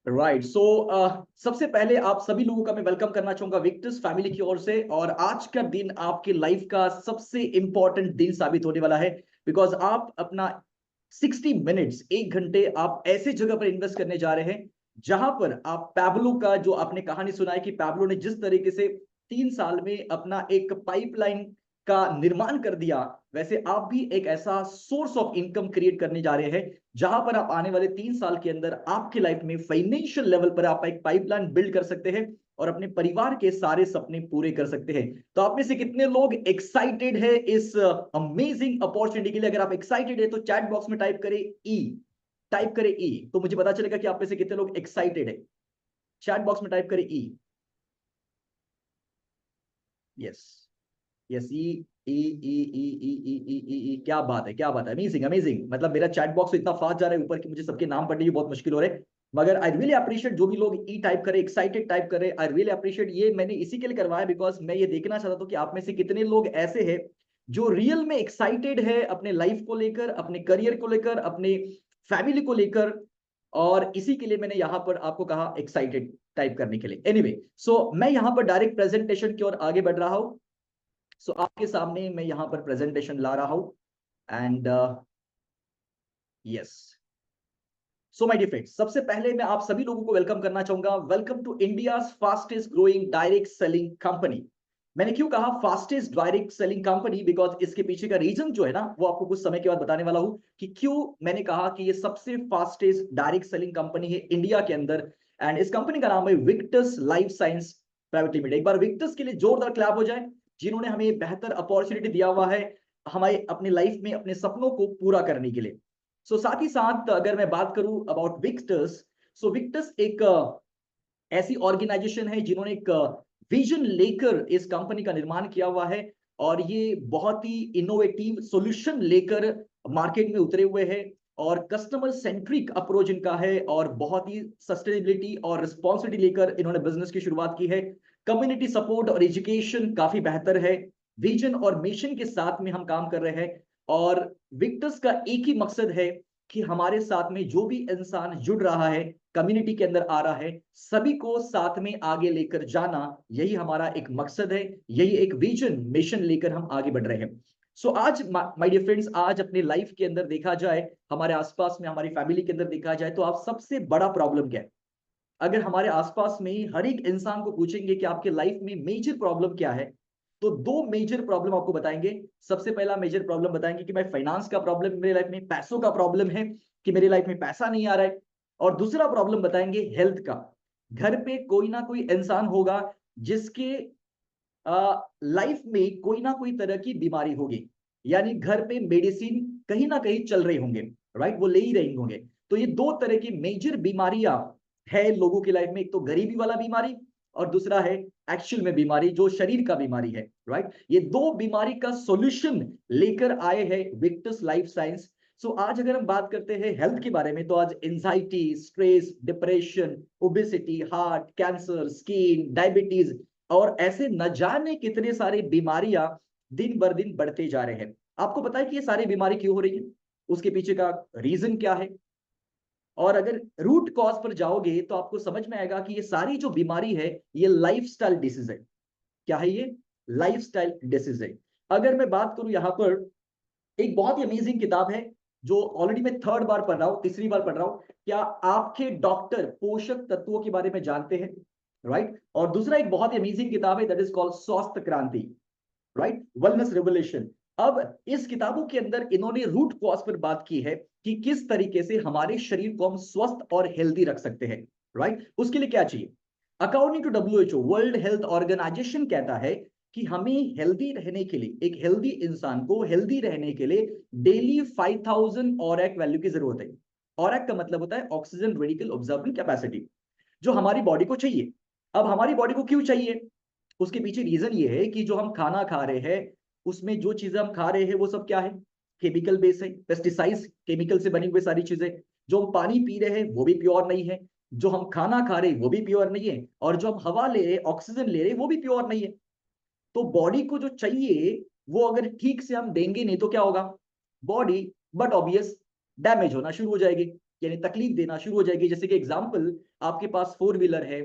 Right so सबसे पहले आप सभी लोगों का मैं वेलकम करना चाहूंगा विक्टर्स फैमिली की ओर से। और आज का दिन आपके लाइफ का सबसे इंपॉर्टेंट दिन साबित होने वाला है, बिकॉज आप अपना 60 मिनट्स, 1 घंटे आप ऐसे जगह पर इन्वेस्ट करने जा रहे हैं जहां पर आप पैब्लो का, जो आपने कहानी सुना है कि पैब्लो ने जिस तरीके से 3 साल में अपना एक पाइपलाइन का निर्माण कर दिया, वैसे आप भी एक ऐसा सोर्स ऑफ इनकम क्रिएट करने जा रहे हैं जहां पर आप आने वाले 3 साल के अंदर आपके लाइफ में फाइनेंशियल लेवल पर आप एक पाइपलाइन बिल्ड कर सकते हैं और अपने परिवार के सारे सपने पूरे कर सकते हैं। तो आप में से कितने लोग एक्साइटेड है इस अमेजिंग अपॉर्चुनिटी के लिए? अगर आप एक्साइटेड है तो चैट बॉक्स में टाइप करें ई, टाइप करें ई, तो मुझे पता चलेगा कि आप में से कितने लोग एक्साइटेड है। चैट बॉक्स में टाइप करें ई। यस, यस, ई ई ई ई ई ई ई ई ई, क्या बात है, क्या बात है, अमेजिंग अमेजिंग। मतलब मेरा चैट बॉक्स इतना फास्ट जा रहा है ऊपर कि मुझे सबके नाम पढ़ने की बहुत मुश्किल हो रहे हैं। मगर आई रियली अप्रिशिएट जो भी लोग ई टाइप करे, एक्साइटेड टाइप करे, आई रियली अप्रिशिएट। ये मैंने इसी के लिए करवाया बिकॉज मैं ये देखना चाहता था कि आप में से कितने लोग ऐसे हैं जो रियल में एक्साइटेड है अपने लाइफ को लेकर, अपने करियर को लेकर, अपने फैमिली को लेकर। और इसी के लिए मैंने यहां पर आपको कहा एक्साइटेड टाइप करने के लिए। एनीवे, सो मैं यहां पर डायरेक्ट प्रेजेंटेशन की ओर आगे बढ़ रहा हूं। सो आपके सामने मैं यहां पर प्रेजेंटेशन ला रहा हूं। And yes, so my dear friends, सबसे पहले मैं आप सभी लोगों को वेलकम करना चाहूंगा। Welcome to India fastest growing direct selling company. मैंने क्यों कहा fastest direct selling company? Because इसके पीछे का रीजन जो है ना, वो आपको कुछ समय के बाद बताने वाला हूं कि क्यों मैंने कहा कि ये सबसे फास्टेस्ट डायरेक्ट सेलिंग कंपनी है इंडिया के अंदर। एंड इस कंपनी का नाम है Victus life science private limited. एक बार विक्टर्स के लिए जोरदार क्लैप हो जाए, जिन्होंने हमें बेहतर अपॉर्चुनिटी दिया हुआ है हमारे अपने लाइफ में अपने सपनों को पूरा करने के लिए। साथ ही साथ अगर मैं बात करूं अबाउट विक्टर्स, विक्टर्स एक ऐसी ऑर्गेनाइजेशन है जिन्होंने एक विजन लेकर इस कंपनी का निर्माण किया हुआ है। और ये बहुत ही इनोवेटिव सॉल्यूशन लेकर मार्केट में उतरे हुए हैं। और कस्टमर सेंट्रिक अप्रोच इनका है और बहुत ही सस्टेनेबिलिटी और रिस्पॉन्सिबिलिटी लेकर इन्होंने बिजनेस की शुरुआत की है। कम्युनिटी सपोर्ट और एजुकेशन काफी बेहतर है। विजन और मिशन के साथ में हम काम कर रहे हैं। और विक्टर्स का एक ही मकसद है कि हमारे साथ में जो भी इंसान जुड़ रहा है, कम्युनिटी के अंदर आ रहा है, सभी को साथ में आगे लेकर जाना, यही हमारा एक मकसद है। यही एक विजन मिशन लेकर हम आगे बढ़ रहे हैं। आज माय डियर फ्रेंड्स, आज अपने लाइफ के अंदर देखा जाए, हमारे आसपास में, हमारी फैमिली के अंदर देखा जाए, तो आप सबसे बड़ा प्रॉब्लम क्या है? अगर हमारे आसपास में हर एक इंसान को पूछेंगे कि आपके लाइफ में मेजर प्रॉब्लम क्या है, तो दो मेजर प्रॉब्लम आपको बताएंगे। सबसे पहला मेजर प्रॉब्लम बताएंगे कि भाई फाइनेंस का प्रॉब्लम मेरे लाइफ में, पैसों का प्रॉब्लम है कि मेरे लाइफ में पैसा नहीं आ रहा है। और दूसरा प्रॉब्लम बताएंगे हेल्थ का। घर पे कोई ना कोई इंसान होगा जिसके लाइफ में कोई ना कोई तरह की बीमारी होगी, यानी घर पे मेडिसिन कहीं ना कहीं चल रहे होंगे, राइट, वो ले ही रहे होंगे। तो ये दो तरह की मेजर बीमारियां है लोगों की लाइफ में। एक तो गरीबी वाला बीमारी और दूसरा है एक्चुअल में बीमारी जो शरीर का बीमारी है, राइट। ये दो बीमारी का सॉल्यूशन लेकर आए हैं विक्टर्स लाइफ साइंस। आज अगर हम बात करते हैं हेल्थ के बारे में, तो आज anxiety, stress, depression, obesity, heart cancer, skin, diabetes और ऐसे न जाने कितने सारे बीमारियां दिन बर दिन बढ़ते जा रहे हैं। आपको पता है कि ये सारी बीमारी क्यों हो रही है? उसके पीछे का रीजन क्या है? और अगर रूट कॉज पर जाओगे तो आपको समझ में आएगा कि ये सारी जो बीमारी है, ये लाइफस्टाइल डिसीज है। क्या है ये? लाइफस्टाइल डिसीज है। अगर मैं बात करूं यहां पर, एक बहुत ही अमेजिंग किताब है जो ऑलरेडी मैं थर्ड बार पढ़ रहा हूं, तीसरी बार पढ़ रहा हूं। क्या आपके डॉक्टर पोषक तत्वों के बारे में जानते हैं? राइट। और दूसरा एक बहुत ही अमेजिंग किताब है, दैट इज कॉल्ड स्वास्थ्य क्रांति, राइट, वेलनेस रेवोल्यूशन। अब इस किताबों के अंदर इन्होंने रूट कॉज पर बात की है कि किस तरीके से हमारे शरीर को हम स्वस्थ और हेल्दी रख सकते हैं, राइट। उसके लिए क्या चाहिए? According to WHO, world health organisation कहता है कि हमें हेल्दी रहने के लिए, एक हेल्दी इंसान को हेल्दी रहने के लिए डेली 5000 ऑरैक वैल्यू की जरूरत है। ऑरैक का मतलब होता है ऑक्सीजन रेडिकल ऑब्जर्विंग कैपेसिटी, जो हमारी बॉडी को चाहिए। अब हमारी बॉडी को क्यों चाहिए? उसके पीछे रीजन ये है कि जो हम खाना खा रहे हैं, उसमें जो चीजें हम खा रहे हैं वो सब क्या है? केमिकल बेस है, पेस्टिसाइड्स, केमिकल से बनी हुई सारी चीजें। जो हम पानी पी रहे हैं वो भी प्योर नहीं है, जो हम खाना खा रहे हैं वो भी प्योर नहीं है, और जो हम हवा ले रहे, ऑक्सीजन ले रहे, वो भी प्योर नहीं है। तो बॉडी को जो चाहिए वो अगर ठीक से हम देंगे नहीं तो क्या होगा? बॉडी बट ऑब्वियस डैमेज होना शुरू हो जाएगी। यानी तकलीफ देना शुरू हो जाएगी। जैसे कि एग्जाम्पल, आपके पास 4 व्हीलर है,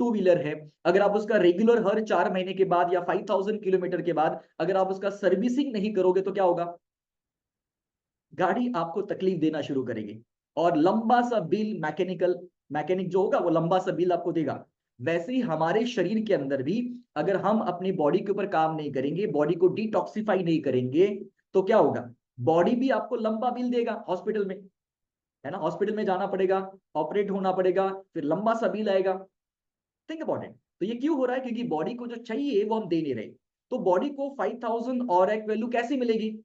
2 व्हीलर है, अगर आप उसका रेगुलर हर 4 महीने के बाद या 5000 किलोमीटर के बाद अगर आप उसका सर्विसिंग नहीं करोगे तो क्या होगा? गाड़ी आपको तकलीफ देना शुरू करेगी और लंबा सा बिल मैकेनिक जो होगा वो लंबा सा बिल आपको देगा। वैसे ही हमारे शरीर के अंदर भी अगर हम अपनी बॉडी के ऊपर काम नहीं करेंगे, बॉडी को डिटॉक्सिफाई नहीं करेंगे, तो क्या होगा? बॉडी भी आपको लंबा बिल देगा हॉस्पिटल में, है ना? हॉस्पिटल में जाना पड़ेगा, ऑपरेट होना पड़ेगा, फिर लंबा सा बिल आएगा। Think about it. तो ये क्यों हो रहा है? क्योंकि बॉडी को जो चाहिए वो हम दे नहीं रहे। तो बॉडी को 5000 और एक वैल्यू कैसे मिलेगी?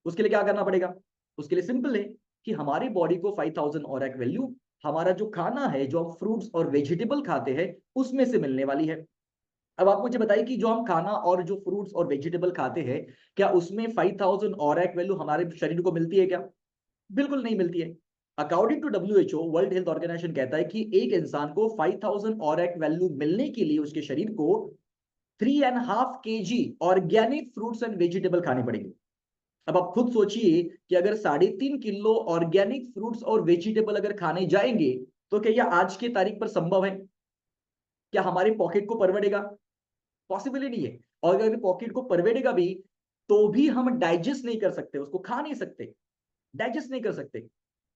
उसके लिए क्या करना पड़ेगा? उसके लिए सिंपल है कि हमारी बॉडी को 5000 और एक वैल्यू हमारा जो खाना है, जो हम फ्रूट्स और वेजिटेबल खाते हैं, उसमें से मिलने वाली है। अब आप मुझे बताइए कि जो हम खाना और जो फ्रूट्स और वेजिटेबल खाते हैं, क्या उसमें 5000 और एक वैल्यू हमारे शरीर को मिलती है क्या? बिल्कुल नहीं मिलती है। According to WHO, world health organisation कहता है कि एक इंसान को 5000 और एक वैल्यू मिलने के लिए उसके शरीर को 3.5 kg organic fruits and vegetable खाने पड़ेंगे। अब आप खुद सोचिए कि अगर 3.5 किलो ऑर्गेनिक फ्रूट्स और वेजिटेबल अगर खाने जाएंगे, तो क्या यह आज के तारीख पर संभव है? क्या हमारे पॉकेट को परवड़ेगा? पॉसिबल ही नहीं है। और अगर पॉकेट को परवड़ेगा भी, तो भी हम डाइजेस्ट नहीं कर सकते, उसको खा नहीं सकते, डाइजेस्ट नहीं कर सकते।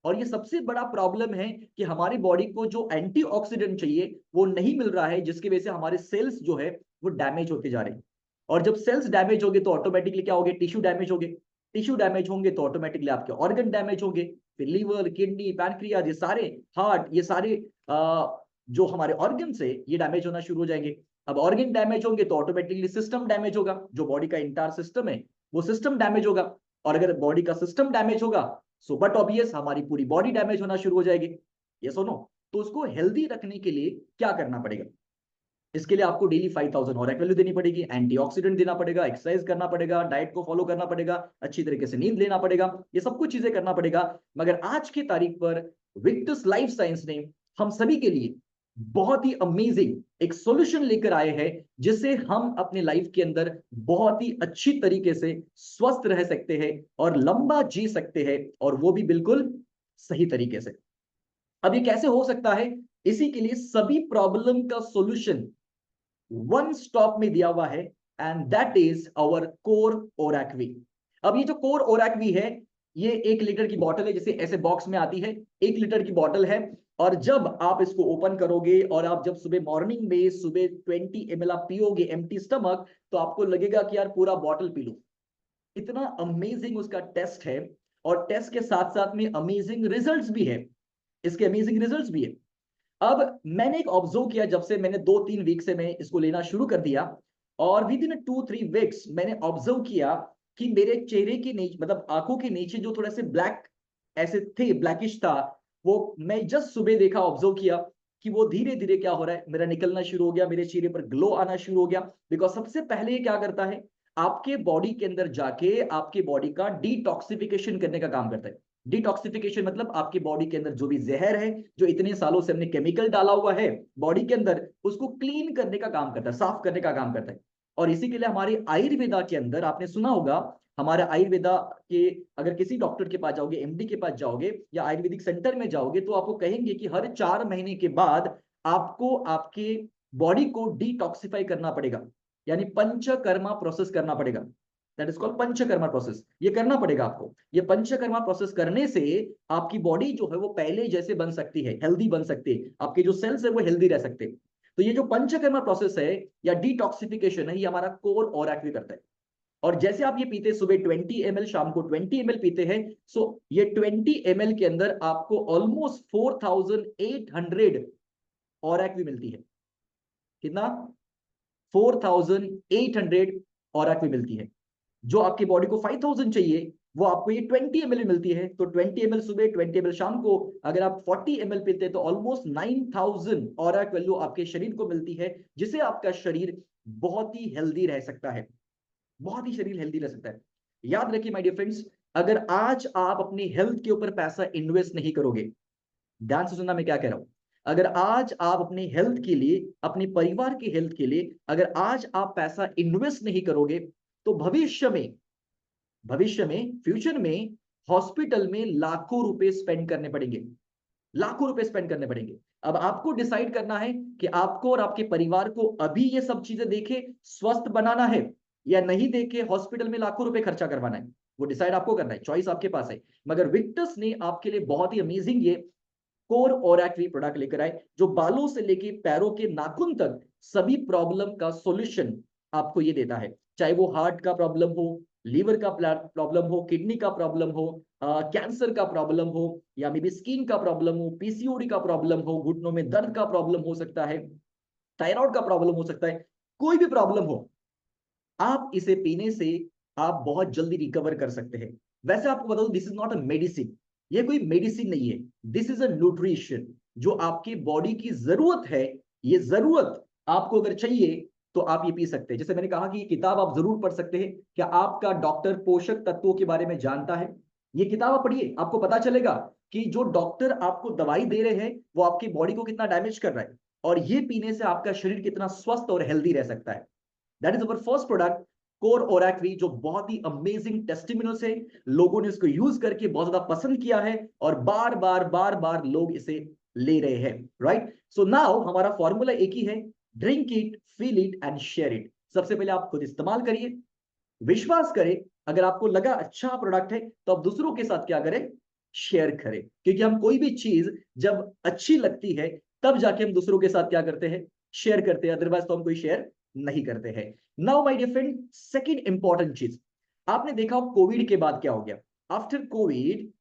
और ये सबसे बड़ा प्रॉब्लम है कि हमारी बॉडी को जो एंटीऑक्सीडेंट चाहिए वो नहीं मिल रहा है, जिसकी वजह से हमारे सेल्स जो है वो डैमेज होते जा रहे हैं। और जब सेल्स डैमेज होंगे तो ऑटोमेटिकली क्या होंगे? टिश्यू डैमेज होंगे। टिश्यू डैमेज होंगे तो ऑटोमेटिकली आपके ऑर्गन डैमेज होंगे। फिर लीवर, किडनी, पैनक्रियाज, ये सारे, हार्ट, ये सारे जो हमारे ऑर्गन है ये डैमेज होना शुरू हो जाएंगे। अब ऑर्गन डैमेज होंगे तो ऑटोमेटिकली सिस्टम डैमेज होगा, जो बॉडी का इंटायर सिस्टम है वो सिस्टम डैमेज होगा। और अगर बॉडी का सिस्टम डैमेज होगा, सो बट ऑब्वियस हमारी पूरी बॉडी डैमेज होना शुरू हो जाएगी। ये सुनो, तो उसको हेल्दी रखने के लिए क्या करना पड़ेगा? इसके लिए आपको डेली 5000 और एक वैल्यू देनी पड़ेगी, एंटीऑक्सीडेंट देना पड़ेगा, एक्सरसाइज करना पड़ेगा, डाइट को फॉलो करना पड़ेगा, अच्छी तरीके से नींद लेना पड़ेगा, ये सब कुछ चीजें करना पड़ेगा। मगर आज की तारीख पर विक्टस लाइफ साइंस ने हम सभी के लिए बहुत ही अमेजिंग एक सॉल्यूशन लेकर आए हैं, जिससे हम अपने लाइफ के अंदर बहुत ही अच्छी तरीके से स्वस्थ रह सकते हैं और लंबा जी सकते हैं, और वो भी बिल्कुल सही तरीके से। अब ये कैसे हो सकता है? इसी के लिए सभी प्रॉब्लम का सॉल्यूशन वन स्टॉप में दिया हुआ है, and that is our core ओरैक्वी। अब ये जो कोर ओरैक्वी है, ये 1 लीटर की बॉटल है, जैसे ऐसे बॉक्स में आती है, 1 लीटर की बॉटल है। और जब आप इसको ओपन करोगे और आप जब सुबह मॉर्निंग में सुबह 20 ml आप पियोगे एम्प्टी स्टमक, तो आपको लगेगा कि यार पूरा बॉटल पी लो। इतना अमेजिंग उसका टेस्ट है, और टेस्ट के साथ साथ में अमेजिंग रिजल्ट्स भी है, इसके अमेजिंग रिजल्ट्स भी है। अब मैंने एक ऑब्जर्व किया, जब से मैंने 2-3 वीक से मैं इसको लेना शुरू कर दिया, और विद इन 2-3 वीक्स मैंने ऑब्जर्व किया कि मेरे चेहरे के नीचे, मतलब आंखों के नीचे जो थोड़ा से ब्लैक ऐसे थे, ब्लैकिश था, वो मैं जस्ट सुबह देखा, ऑब्जर्व किया कि वो धीरे धीरे क्या हो रहा है, मेरा निकलना शुरू हो गया, मेरे चेहरे पर ग्लो आना शुरू हो गया। बिकॉज सबसे पहले ये क्या करता है, आपके बॉडी के अंदर जाके आपके बॉडी का डिटॉक्सिफिकेशन करने का काम करता है। डिटॉक्सिफिकेशन मतलब आपकी बॉडी के अंदर जो भी जहर है, जो इतने सालों से हमने केमिकल डाला हुआ है बॉडी के अंदर, उसको क्लीन करने का काम करता है, साफ करने का काम करता है। और इसी के लिए हमारे आयुर्वेदा के अंदर आपने सुना होगा, हमारे आयुर्वेदा के, अगर किसी डॉक्टर के पास जाओगे, एमडी के पास जाओगे या आयुर्वेदिक सेंटर में जाओगे, तो आपको कहेंगे कि हर 4 महीने के बाद आपको आपके बॉडी को डिटॉक्सिफाई करना पड़ेगा, यानी पंचकर्मा प्रोसेस करना पड़ेगा। That is called panchakarma process. ये करना पड़ेगा आपको। ये पंचकर्मा प्रोसेस करने से आपकी बॉडी जो है वो पहले जैसे बन सकती है, हेल्दी बन सकती है, आपके जो सेल्स है वो हेल्दी रह सकते हैं। तो ये जो पंचकर्मा प्रोसेस है या डिटॉक्सिफिकेशन है, ये हमारा कोर ओरैक्वी करता है। और जैसे आप ये पीते सुबह 20 ml, शाम को 20 ml पीते हैं, सो ये 20 ml के अंदर आपको ऑलमोस्ट 4800 ओरैक्वी मिलती है। कितना? 4800 ओरैक्वी मिलती है। जो आपकी बॉडी को 5000 चाहिए, वो आपको ये 20 ml मिलती है। तो 20 ml सुबह, 20 ml शाम को, अगर आप 40 ml पीते हैं तो ऑलमोस्ट 9000 ओरैक वैल्यू आपके शरीर को मिलती है, जिसे आपका शरीर बहुत ही हेल्दी रह सकता है, बहुत ही शरीर हेल्दी रह सकता है। याद रखिए माय डियर फ्रेंड्स, अगर आज आप अपनी हेल्थ के ऊपर पैसा इन्वेस्ट नहीं करोगे, ध्यान से सुनना मैं क्या कह रहा हूं, अगर आज आप अपनी हेल्थ के लिए, अपने परिवार की हेल्थ के लिए अगर आज आप पैसा इन्वेस्ट नहीं करोगे, तो भविष्य में फ्यूचर में हॉस्पिटल में लाखों रुपए स्पेंड करने पड़ेंगे, लाखों रुपए स्पेंड करने पड़ेंगे। अब आपको डिसाइड करना है कि आपको और आपके परिवार को अभी ये सब चीजें देखे स्वस्थ बनाना है, या नहीं देखे हॉस्पिटल में लाखों रुपए खर्चा करवाना है। वो डिसाइड आपको करना है, चॉइस आपके पास है। मगर विक्टर्स ने आपके लिए बहुत ही अमेजिंग ये कोर ओरैक्वी प्रोडक्ट लेकर आए, जो बालों से लेके पैरों के नाखून तक सभी प्रॉब्लम का सॉल्यूशन आपको ये देता है। चाहे वो हार्ट का प्रॉब्लम हो, लीवर का प्रॉब्लम हो, किडनी का प्रॉब्लम हो, कैंसर का प्रॉब्लम हो, या मे बी स्किन का प्रॉब्लम हो, पीसीओडी का प्रॉब्लम हो, घुटनों में दर्द का प्रॉब्लम हो सकता है, थायराइड का प्रॉब्लम हो सकता है, कोई भी प्रॉब्लम हो, आप इसे पीने से आप बहुत जल्दी रिकवर कर सकते हैं। वैसे आपको बता दूं, this is not a medicine, ये कोई मेडिसिन नहीं है, दिस इज अ न्यूट्रिशन जो आपकी बॉडी की जरूरत है। ये जरूरत आपको अगर चाहिए तो आप ये पी सकते हैं। जैसे मैंने कहा कि ये किताब आप जरूर पढ़ सकते हैं। क्या आपका डॉक्टर पोषक तत्वों के बारे में जानता है? ये किताब आप पढ़िए, आपको पता चलेगा कि जो डॉक्टर आपको दवाई दे रहे हैं वो आपकी बॉडी को कितना डैमेज कर रहा है, और ये पीने से आपका शरीर कितना स्वस्थ और हेल्दी रह सकता है। That is our first product, core ओरैक्वी, जो बहुत ही अमेजिंग टेस्टिमोनियल्स है। लोगों ने इसको यूज करके बहुत ज्यादा पसंद किया है, और बार बार बार बार लोग इसे ले रहे हैं। राइट, सो नाउ हमारा फॉर्मूला एक ही है, drink it, feel it and share it. सबसे पहले आप खुद इस्तेमाल करिए, विश्वास करें, अगर आपको लगा अच्छा प्रोडक्ट है तो आप दूसरों के साथ क्या करें, शेयर करें। क्योंकि हम कोई भी चीज जब अच्छी लगती है तब जाके हम दूसरों के साथ क्या करते हैं, शेयर करते हैं, अदरवाइज तो हम कोई शेयर नहीं करते हैं। Now my dear friend, second important चीज, आपने देखा कोविड के बाद क्या हो गया। आफ्टर कोविड